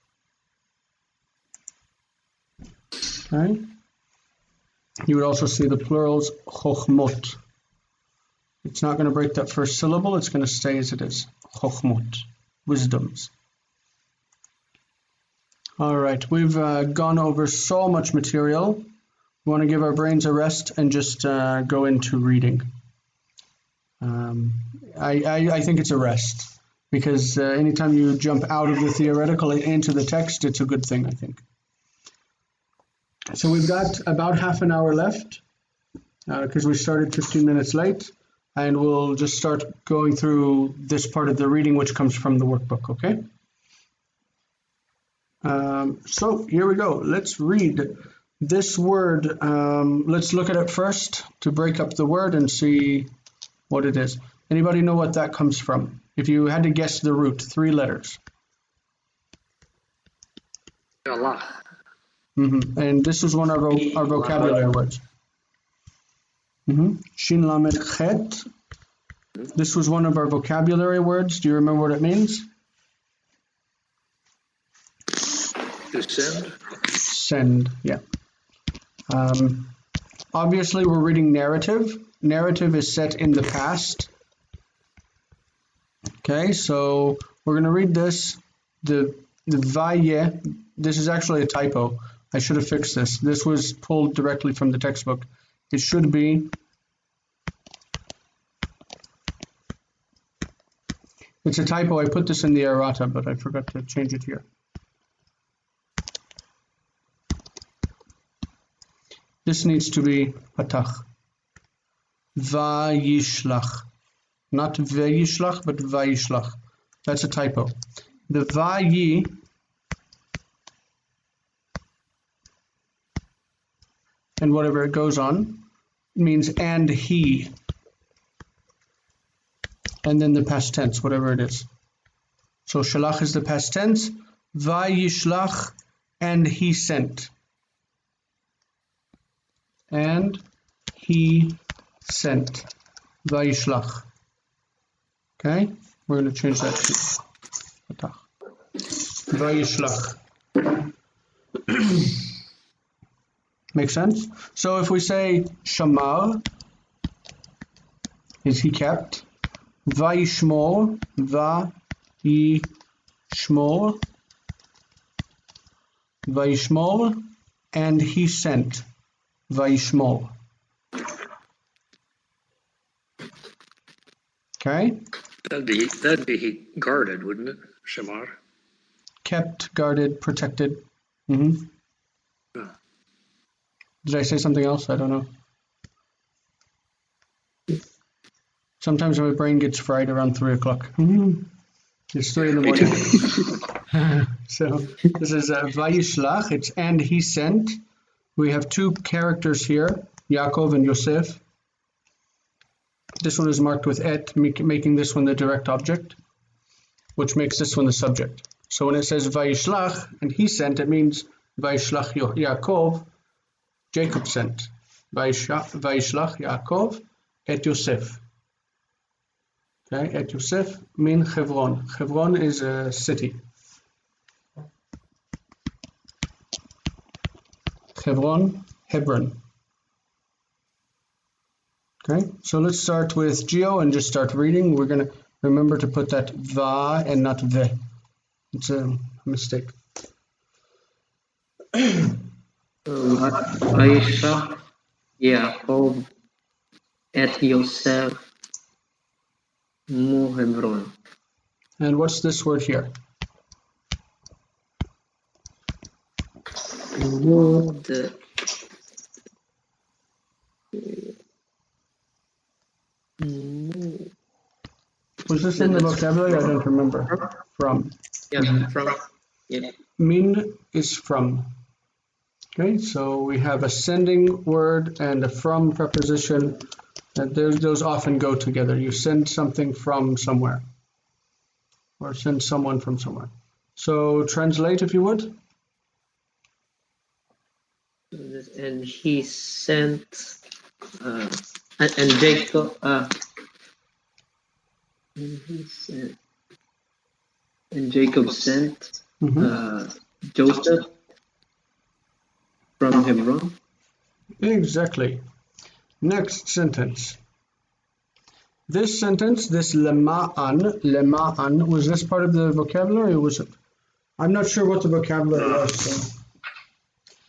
Okay. You would also see the plurals chochmot. It's not going to break that first syllable. It's going to stay as it is. Chochmot, wisdoms. All right, we've gone over so much material. We want to give our brains a rest and just go into reading. I think it's a rest, because anytime you jump out of the theoretical and into the text, it's a good thing, I think. So we've got about half an hour left, because we started 15 minutes late, and we'll just start going through this part of the reading, which comes from the workbook, okay? So here we go. Let's read this word. Let's look at it first to break up the word and see what it is. Anybody know what that comes from? If you had to guess the root, 3 letters. Allah. And this is one of our vocabulary words. Shin lamed chet. This was one of our vocabulary words. Do you remember what it means? To send? Send, yeah. Obviously, we're reading narrative. Narrative is set in the past. Okay, so we're going to read this. The vaye, this is actually a typo. I should have fixed this. This was pulled directly from the textbook. It should be, it's a typo. I put this in the errata, but I forgot to change it here. This needs to be patach. Vayishlach. Not vayishlach, but vayishlach. That's a typo. The vayi and whatever it goes on means and he. And then the past tense, whatever it is. So shalach is the past tense. Vayishlach, and he sent. And he sent. Vayishlach. Okay? We're going to change that to patach. Vayishlach. Make sense? So if we say shamar, is he kept? Vayishmor, vayishmor, vayishmor, and he sent. Vayishmor. Okay? That'd be guarded, wouldn't it? Shamar. Kept, guarded, protected. Did I say something else? I don't know. Sometimes my brain gets fried around 3 o'clock. It's 3 in the morning. So this is Vayishlach. It's and he sent. We have 2 characters here, Yaakov and Yosef. This one is marked with et, making this one the direct object, which makes this one the subject. So when it says Vayishlach and he sent, it means Vayishlach Yaakov, Jacob sent. Vayishlach Yaakov et Yosef. Okay, et Yosef min Hebron. Hebron is a city. Hebron. Okay, so let's start with Geo and just start reading. We're going to remember to put that va and not ve. It's a mistake. Vayishlach Yaakov et Yosef mu Hebron. And what's this word here? Was this in the vocabulary? I don't remember. From. Yeah, from. Yeah. Min is from. Okay, so we have a sending word and a from preposition. And those often go together. You send something from somewhere. Or send someone from somewhere. So translate if you would. And he sent, and Jacob, and Jacob sent Joseph from Hebron. Exactly. Next sentence. This sentence, this lema'an, was this part of the vocabulary or was it? I'm not sure what the vocabulary was. So.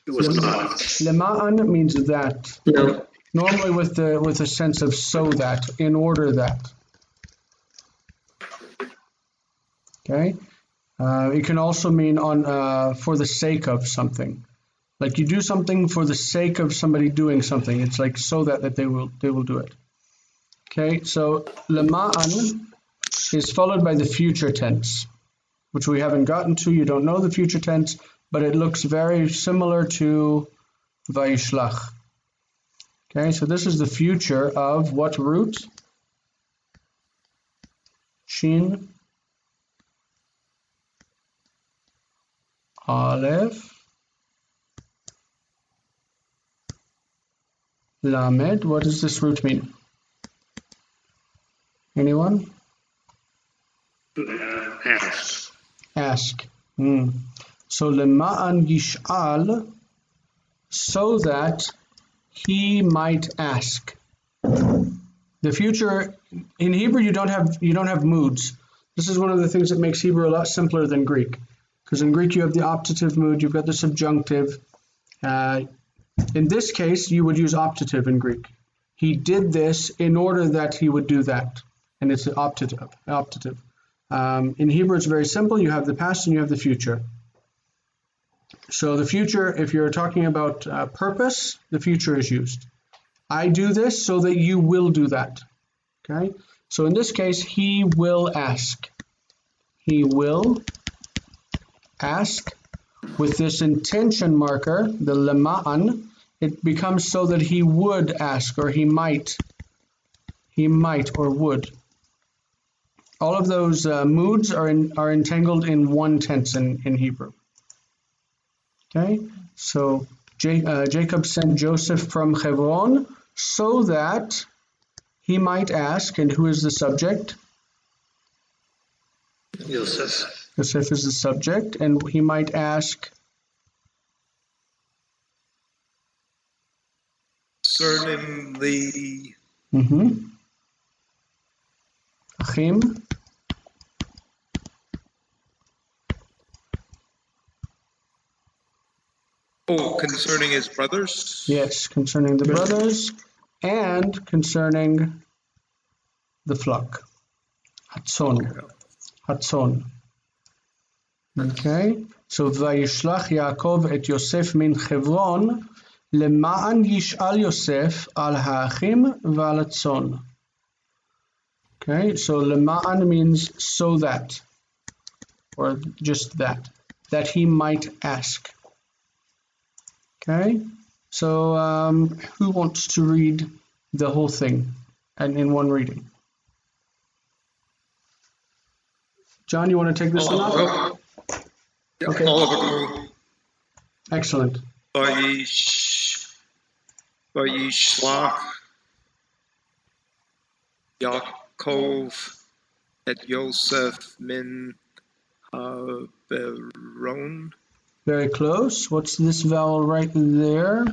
It was not. Lema'an means that. No. Normally with a sense of so that, in order that. Okay. It can also mean on for the sake of something. Like you do something for the sake of somebody doing something. It's like so that they will do it. Okay, so lema'an is followed by the future tense, which we haven't gotten to. You don't know the future tense, but it looks very similar to vayishlach. Okay, so this is the future of what root? Shin, Aleph, Lamed. What does this root mean? Anyone? Ask. Ask. So lema'an yish'al, so that he might ask. The future in Hebrew you don't have moods. This is one of the things that makes Hebrew a lot simpler than Greek, because in Greek you have the optative mood, you've got the subjunctive. In this case, you would use optative in Greek. He did this in order that he would do that. And it's optative. In Hebrew, it's very simple. You have the past and you have the future. So the future, if you're talking about purpose, the future is used. I do this so that you will do that. Okay? So in this case, he will ask. He will ask. With this intention marker, the lema'an, it becomes so that he would ask, or he might or would. All of those moods are entangled in one tense in Hebrew. Okay, so Jacob sent Joseph from Hebron so that he might ask, and who is the subject? Yosef. Yosef is the subject, and he might ask concerning the Achim. Oh, concerning his brothers? Yes, concerning the brothers and concerning the flock. Hatzon. Okay, so Vayishlach Yaakov et Yosef min Hebron lema'an yish'al Yosef al ha'achim v'al hatzon. Okay, so lema'an means so that. or just that he might ask. Okay, so who wants to read the whole thing and in one reading? John, you want to take this one up? Okay. Excellent. Vayishlach Yaakov et Yosef min Haberon. Very close. What's this vowel right there?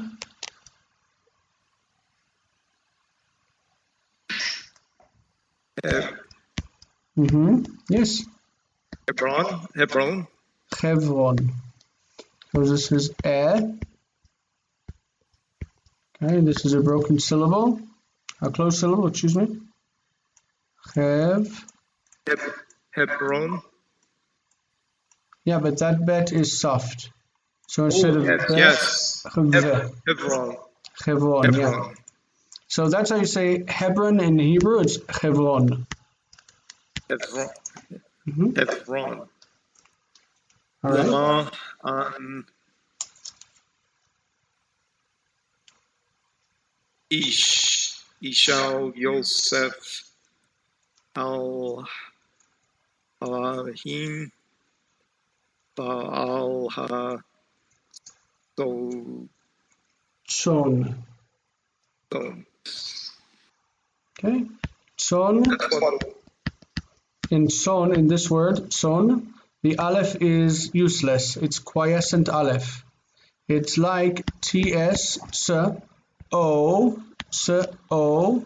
Yes. Hebron. Chevron. So this is e. Okay, this is a broken syllable. A closed syllable, excuse me. Hebron. Yeah, but that bet is soft. So instead of yes. Hebron. Chevron, yeah. So that's how you say Hebron in Hebrew. It's Chevron. Hebron. All right. Ishal Yosef al Alahim Baal ha Son. Okay. Son. In son, in this word, son, the aleph is useless. It's quiescent aleph. It's like ts, s, o, s, o.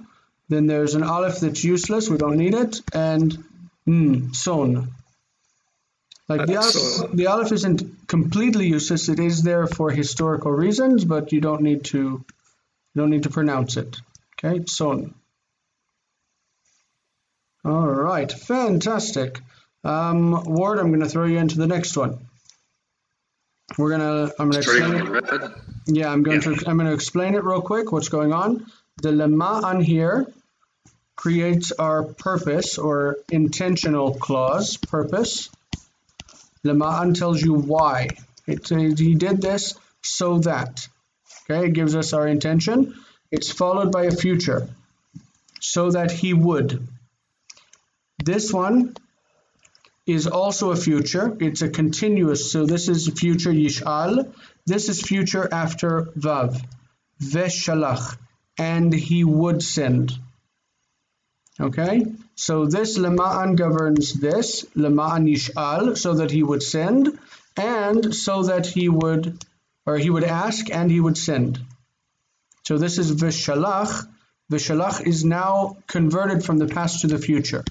Then there's an aleph that's useless. We don't need it. And son. Like the aleph isn't completely useless. It is there for historical reasons, but you don't need to pronounce it. Okay, son. All right, fantastic. Ward, I'm going to throw you into the next one. I'm going to explain it. Yeah, I'm going to explain it real quick. What's going on? The lema'an here creates our purpose or intentional clause. Purpose. Lema'an tells you why. He did this so that. Okay, it gives us our intention. It's followed by a future. So that he would. This one is also a future. It's a continuous. So this is future yish'al. This is future after vav. Veshalach. And he would send. Okay? So this lema'an governs this. Lema'an yish'al. So that he would send. And so that he would ask and he would send. So this is veshalach. Veshalach is now converted from the past to the future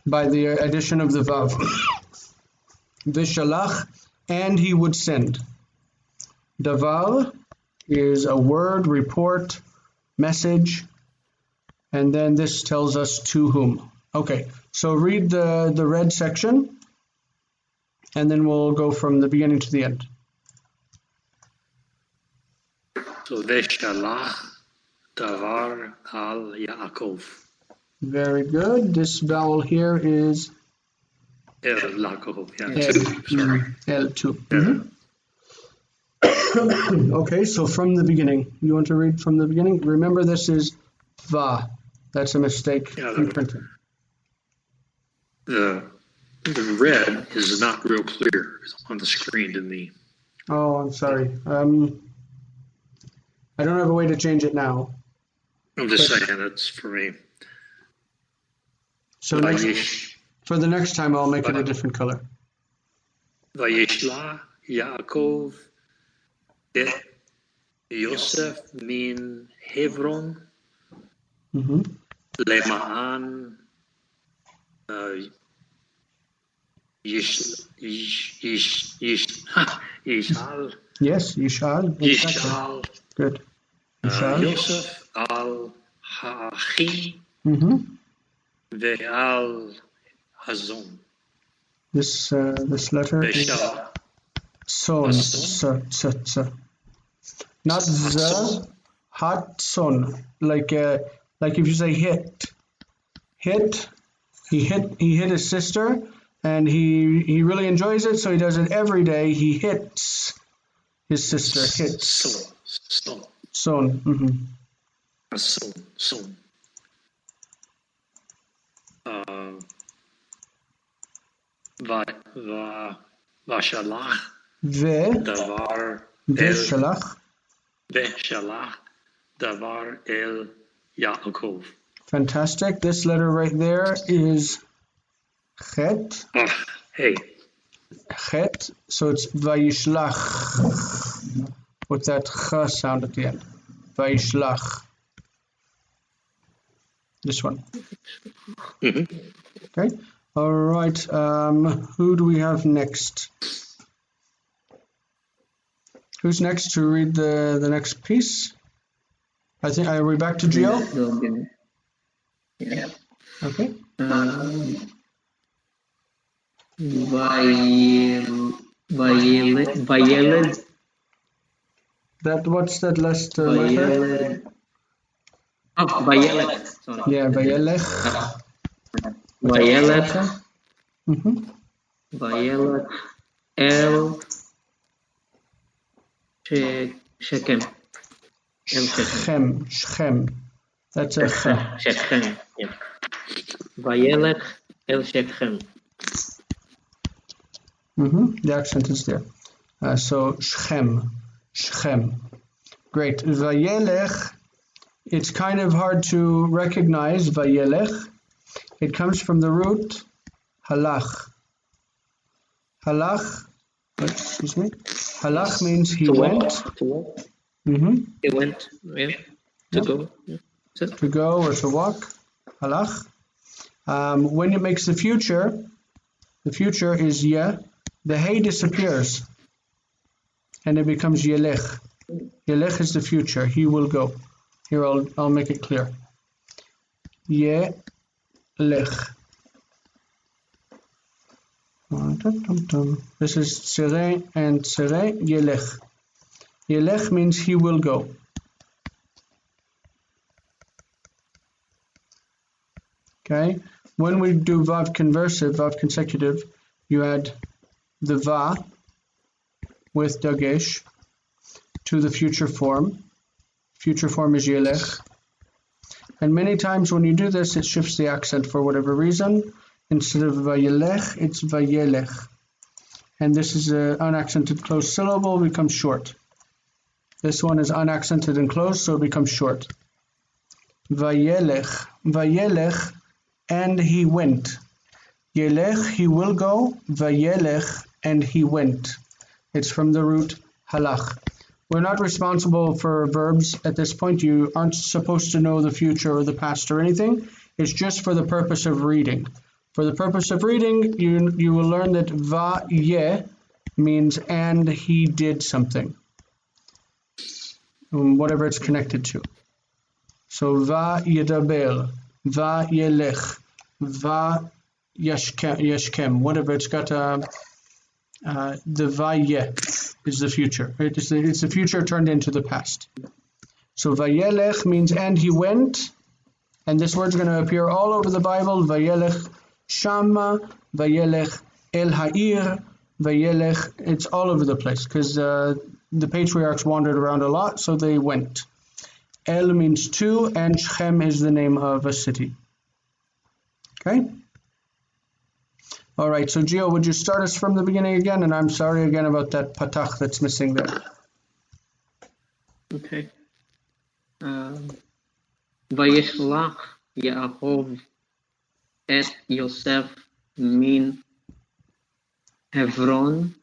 by the addition of the vav. Vishalach, and he would send. Davar is a word, report, message, and then this tells us to whom. Okay, so read the red section, and then we'll go from the beginning to the end. So Veshalach Davar al Yaakov. Very good. This vowel here is Yaakov. Yeah, L2. Okay, so from the beginning. You want to read from the beginning? Remember, this is va. That's a mistake in printing. The red is not real clear on the screen to me. Oh, I'm sorry. I don't have a way to change it now. I'm just saying it's for me. So for the next time, I'll make it a different color. Vayishla Yaakov et Yosef min Hebron lema'an Yishal. Yes, Yishal. Yishal. Good. Yishal. Yosef al Hachi. Ve'al Hazon. This letter is son. Not the, hat son. Like if you say hit. He hit his sister. And he really enjoys it, so he does it every day. He hits his sister. Hits. Son. Son. Mm-hmm. Son. Vashalach. Veshalach. Davar el Yaakov. Fantastic. This letter right there is Chet. Oh, hey. Chet. So it's Vayishlach with that ch sound at the end. Vayishlach. This one. Mm-hmm. Okay. All right. Who do we have next? Who's next to read the next piece? I think, are we back to Gio? Yeah. Okay. Vayeled. That, what's that last letter? Oh, Vayeled. Sorry. Yeah, Vayelech. Vayeled. Mm-hmm. Vayeled. El Shechem. El Shechem. Shechem. That's a ch. Shechem. Yeah. Vayelech El Shechem. Mm-hmm. The accent is there. So Shechem. Great. Vayelech. It's kind of hard to recognize Vayelech. It comes from the root halach. Halach. Excuse me. Halach means he went. To walk. Mm-hmm. He went. Yeah. To go. Yeah. To go or to walk. Halach. When it makes the future is yeh. The hey disappears. And it becomes yelech. Yelech is the future. He will go. Here, I'll make it clear. Yelech. This is tsere and tsere, yelech. Yelech means he will go. Okay? When we do vav conversive, vav consecutive, you add the va with dagesh to the future form. Future form is yelech. And many times when you do this, it shifts the accent for whatever reason. Instead of vayelech, it's vayelech. And this is an unaccented closed syllable, becomes short. This one is unaccented and closed, so it becomes short. Vayelech, vayelech, and he went. Yelech, he will go. Vayelech, and he went. It's from the root halach. We're not responsible for verbs at this point. You aren't supposed to know the future or the past or anything. It's just for the purpose of reading. For the purpose of reading, you will learn that va-ye means and he did something. Whatever it's connected to. So va-yedaber, va-yelech, va-yashkem, whatever it's got the va-ye is the future. It's the future turned into the past. So vayelech means and he went, and this word's going to appear all over the Bible. Vayelech Shama, Vayelech El Ha'ir, Vayelech. It's all over the place because the patriarchs wandered around a lot, so they went. El means two, and Shechem is the name of a city. Okay? All right, so Gio, would you start us from the beginning again? And I'm sorry again about that patach that's missing there. Okay. Vayishlach Yaakov et Yosef min Hebron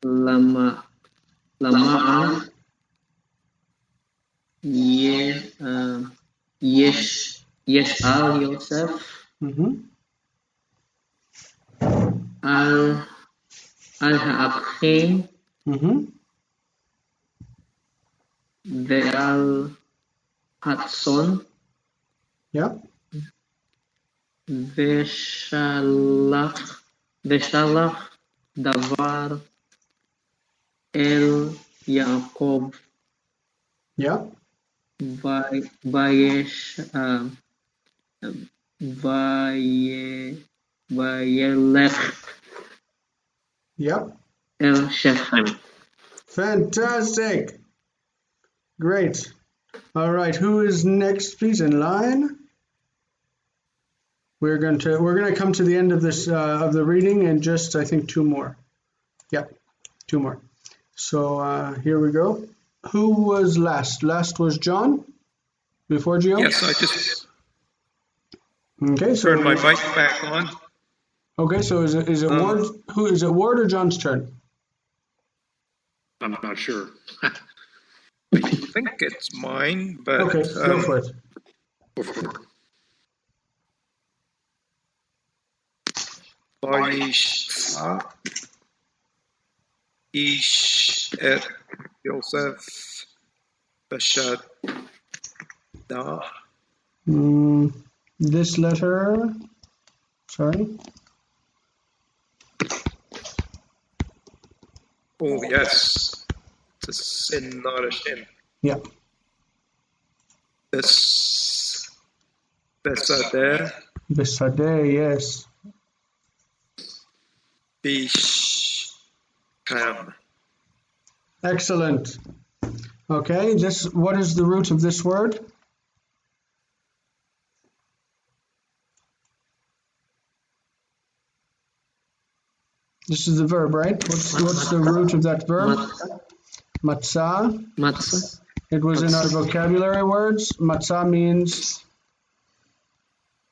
lama yesh al Yosef al ha'achim ve'al hatson ושלח דבר אל יעקב ويلخ Yep. الشحم. Fantastic. Great. All right. Who is next, please, in line? We're going to come to the end of this of the reading in just, I think, 2 more. Yep, 2 more. So here we go. Who was last? Last was John before Gio? Yes, I just Okay, so turned my mic back on. Okay, so is it Ward? Who is it? Ward or John's turn? I'm not sure. I think it's mine, but Okay, go for it. Vayishma Ish et Yosef Bashad. This letter, sorry. Oh, yes. It's a sin, not a shin. Yeah. Besadeh. Besadeh, yes. Bishkam. Excellent. Okay, what is the root of this word? This is the verb, right? What's the root of that verb? Matzah. Matzah. It was in our vocabulary words. Matzah means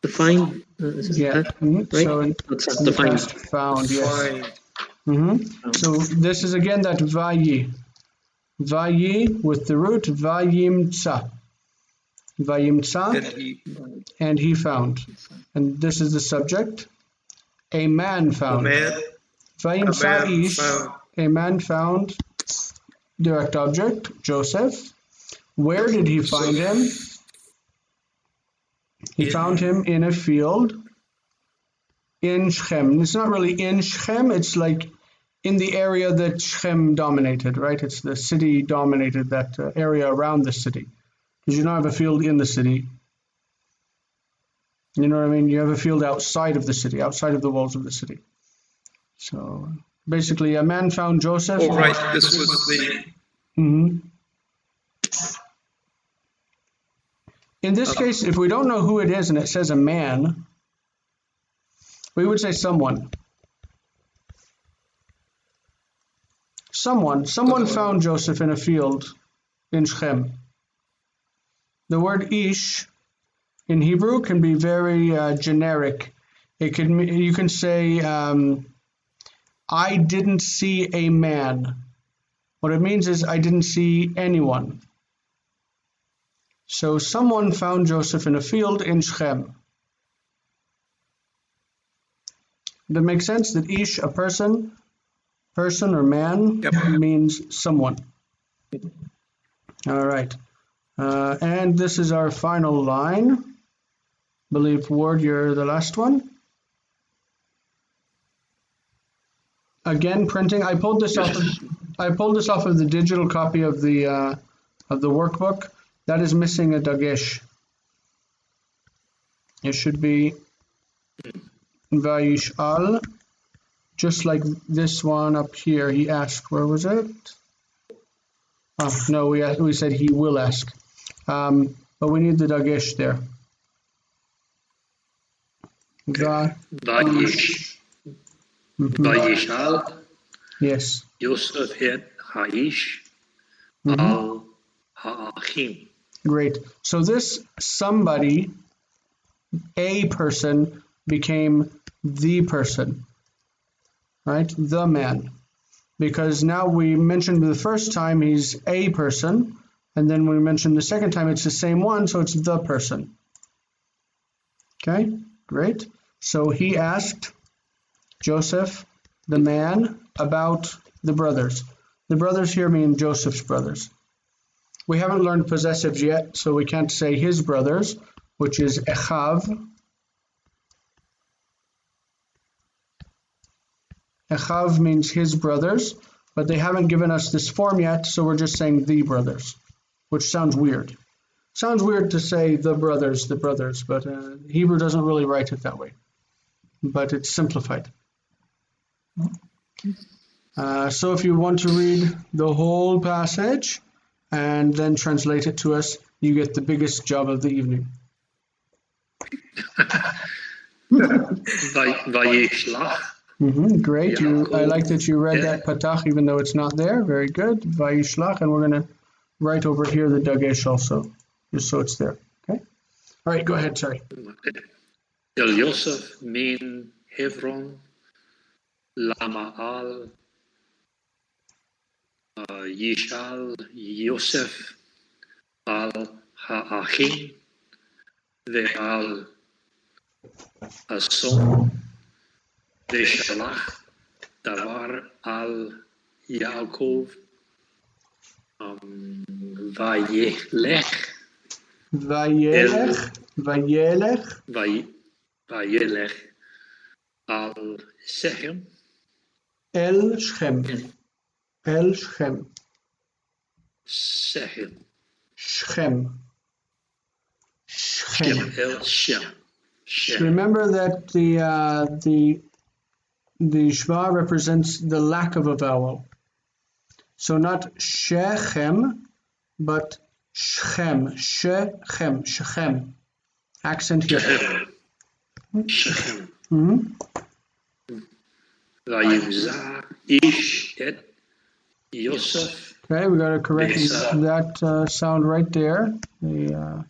to find. Yeah. Right? So in To find. Found, yes. So this is again that vayi. Vayi with the root vayimtsa. Vayimtsa, and he found. And this is the subject. A man found. Vayimtsa ish. A man found. Direct object, Joseph. Where did he find him? He found him in a field in Shechem. It's not really in Shechem, it's like in the area that Shechem dominated, right? It's the city dominated, that area around the city. Because you don't have a field in the city. You know what I mean? You have a field outside of the city, outside of the walls of the city. So basically, a man found Joseph. Oh, right. This was the... In this case, if we don't know who it is and it says a man, we would say someone. Someone found Joseph in a field in Shechem. The word ish in Hebrew can be very generic. You can say, I didn't see a man. What it means is I didn't see anyone. So someone found Joseph in a field in Shechem. That makes sense? That ish, a person or man, means someone. All right. And this is our final line. I believe, Ward, you're the last one. Again, printing. I pulled this off of the digital copy of the workbook. That is missing a dagesh. It should be Vayish'al, just like this one up here. He asked, where was it? Oh, no, we said he will ask. But we need the dagesh there. Vayish'al. Yes. Yosef et Haish al Ha'achim. Great. So this somebody, a person, became the person, right? The man. Because now we mentioned the first time he's a person, and then we mentioned the second time it's the same one, so it's the person. Okay, great. So he asked Joseph, the man, about the brothers. The brothers here mean Joseph's brothers. We haven't learned possessives yet, so we can't say his brothers, which is Echav. Echav means his brothers, but they haven't given us this form yet, so we're just saying the brothers, which sounds weird. Sounds weird to say the brothers, but Hebrew doesn't really write it that way. but it's simplified. So if you want to read the whole passage and then translate it to us, you get the biggest job of the evening. Vayishlach. Great. I like that you read that patach, even though it's not there. Very good. Vayishlach, and we're going to write over here the dagesh also, just so it's there. Okay. All right. Go ahead. Sorry. El Yosef min Hebron Lama'al Yishal Yosef al Ha'achim ve'al Ason ve'shalach davar al Yaakov vayelech al Sechem El Shechem. Sechem Shechem. El Shem. Remember that the shva represents the lack of a vowel. So not Shechem, but Shechem. Shechem. Accent here. Shechem. Vayimza ish et Yosef. Okay, we got to correct that sound right there. The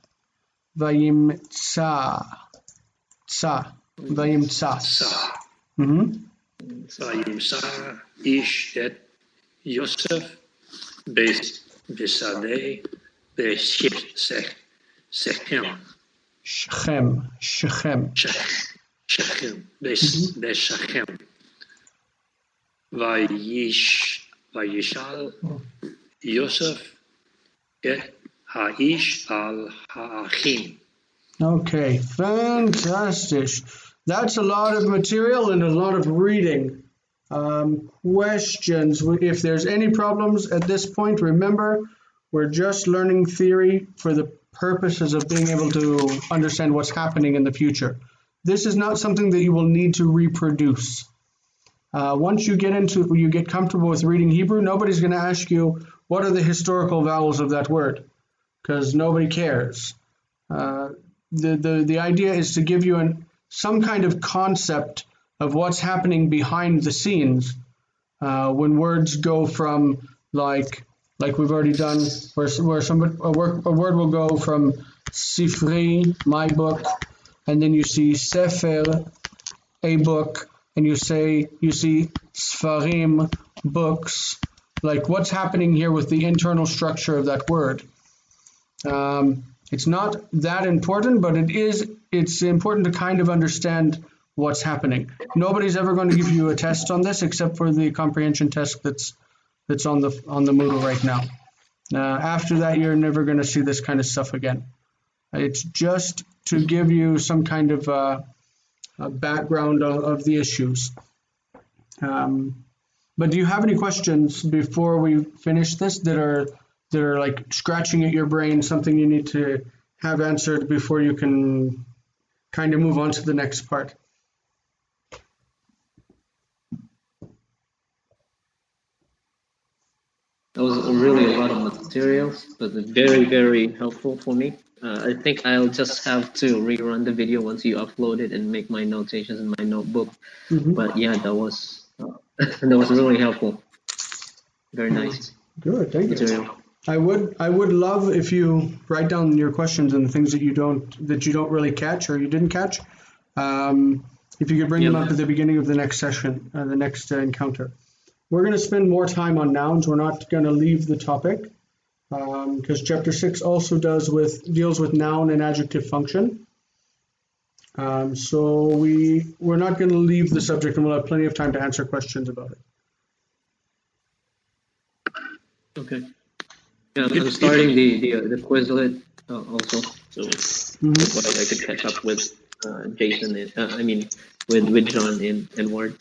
Vayimtsa. Vayimtsa. Vayimza ish et Yosef besadeh Shechem. Shechem. Shechem. Vayishal Yosef et Ha'ish al Ha'achim. Okay, fantastic. That's a lot of material and a lot of reading. Questions? If there's any problems at this point, remember, we're just learning theory for the purposes of being able to understand what's happening in the future. This is not something that you will need to reproduce. Once you get comfortable with reading Hebrew, nobody's going to ask you, what are the historical vowels of that word? Because nobody cares. The idea is to give you some kind of concept of what's happening behind the scenes when words go from like we've already done, where a word will go from Sifri, my book, and then you see Sefer, a book, and you see Sfarim, books. Like, what's happening here with the internal structure of that word? It's not that important, but it's important to kind of understand what's happening. Nobody's ever going to give you a test on this except for the comprehension test that's on the Moodle right now. After that, you're never going to see this kind of stuff again. It's just to give you some kind of a background of the issues. But do you have any questions before we finish this that are like scratching at your brain, something you need to have answered before you can kind of move on to the next part? That was really a lot of materials, but very, very helpful for me. I think I'll just have to rerun the video once you upload it and make my notations in my notebook. But yeah, that was really helpful. Very nice. Good, thank material. You. I would love if you write down your questions and the things that you don't really catch or you didn't catch. If you could bring them up at the beginning of the next session, the next encounter. We're going to spend more time on nouns. We're not going to leave the topic because chapter 6 also deals with noun and adjective function. So we're not going to leave the subject, and we'll have plenty of time to answer questions about it. Okay. Yeah, I'm starting the Quizlet also, so I could catch up with Jason. With John and Ward.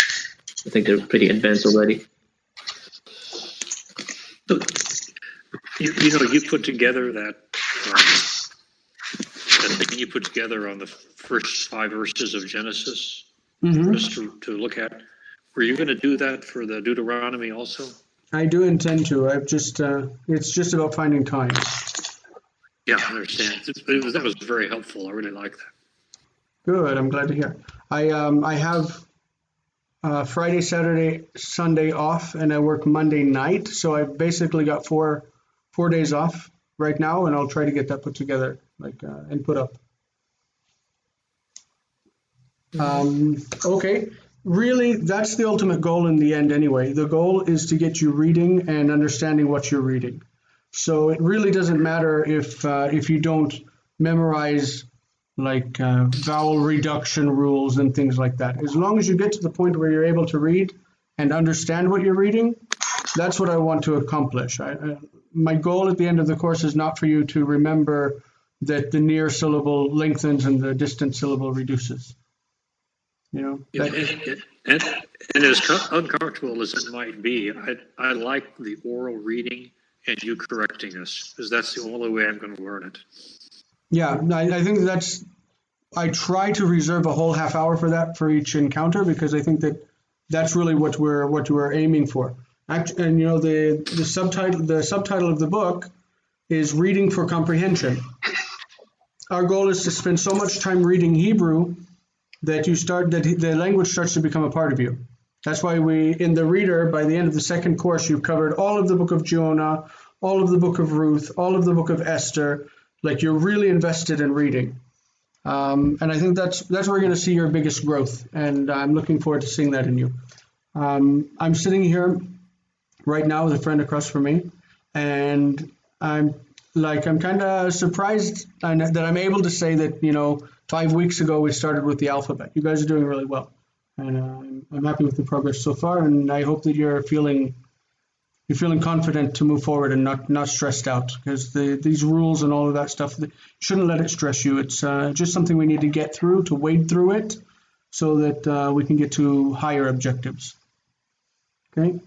I think they're pretty advanced already. So, you put together that thing you put together on the first 5 verses of Genesis. for us to look at. Were you going to do that for the Deuteronomy also? I do intend to. I've just, it's just about finding time. Yeah, I understand. That was very helpful. I really like that. Good. I'm glad to hear. I have Friday, Saturday, Sunday off, and I work Monday night. So I've basically got four days off right now, and I'll try to get that put together, and put up. Okay. Really, that's the ultimate goal in the end anyway. The goal is to get you reading and understanding what you're reading. So it really doesn't matter if you don't memorize vowel reduction rules and things like that. As long as you get to the point where you're able to read and understand what you're reading, that's what I want to accomplish. My goal at the end of the course is not for you to remember that the near syllable lengthens and the distant syllable reduces. And as uncomfortable as it might be, I like the oral reading and you correcting us, because that's the only way I'm going to learn it. Yeah, I think I try to reserve a whole half hour for that for each encounter, because I think that's really what we're aiming for. And the subtitle of the book is Reading for Comprehension. Our goal is to spend so much time reading Hebrew that the language starts to become a part of you. That's why in the reader, by the end of the second course, you've covered all of the book of Jonah, all of the book of Ruth, all of the book of Esther. You're really invested in reading. And I think that's where you're going to see your biggest growth. And I'm looking forward to seeing that in you. I'm sitting here right now with a friend across from me, and I'm kind of surprised that I'm able to say that, 5 weeks ago we started with the alphabet. You guys are doing really well. And I'm happy with the progress so far, and I hope that you're feeling confident to move forward and not stressed out, because these rules and all of that stuff, shouldn't let it stress you. It's just something we need to get through, to wade through it, so that we can get to higher objectives. Okay?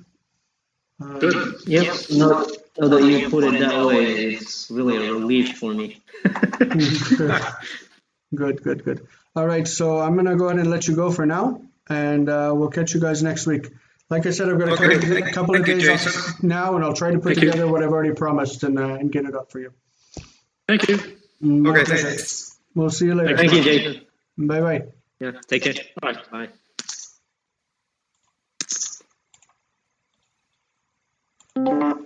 Good. Yep. Now that you put it that way, it's really a relief for me. Good. All right, so I'm going to go ahead and let you go for now, and we'll catch you guys next week. Like I said, I've got a couple of days off now, and I'll try to put together what I've already promised and get it up for you. Thank you. Okay, thanks. We'll see you later. Thank you, Jason. Bye-bye. Yeah, take care. Bye. Bye.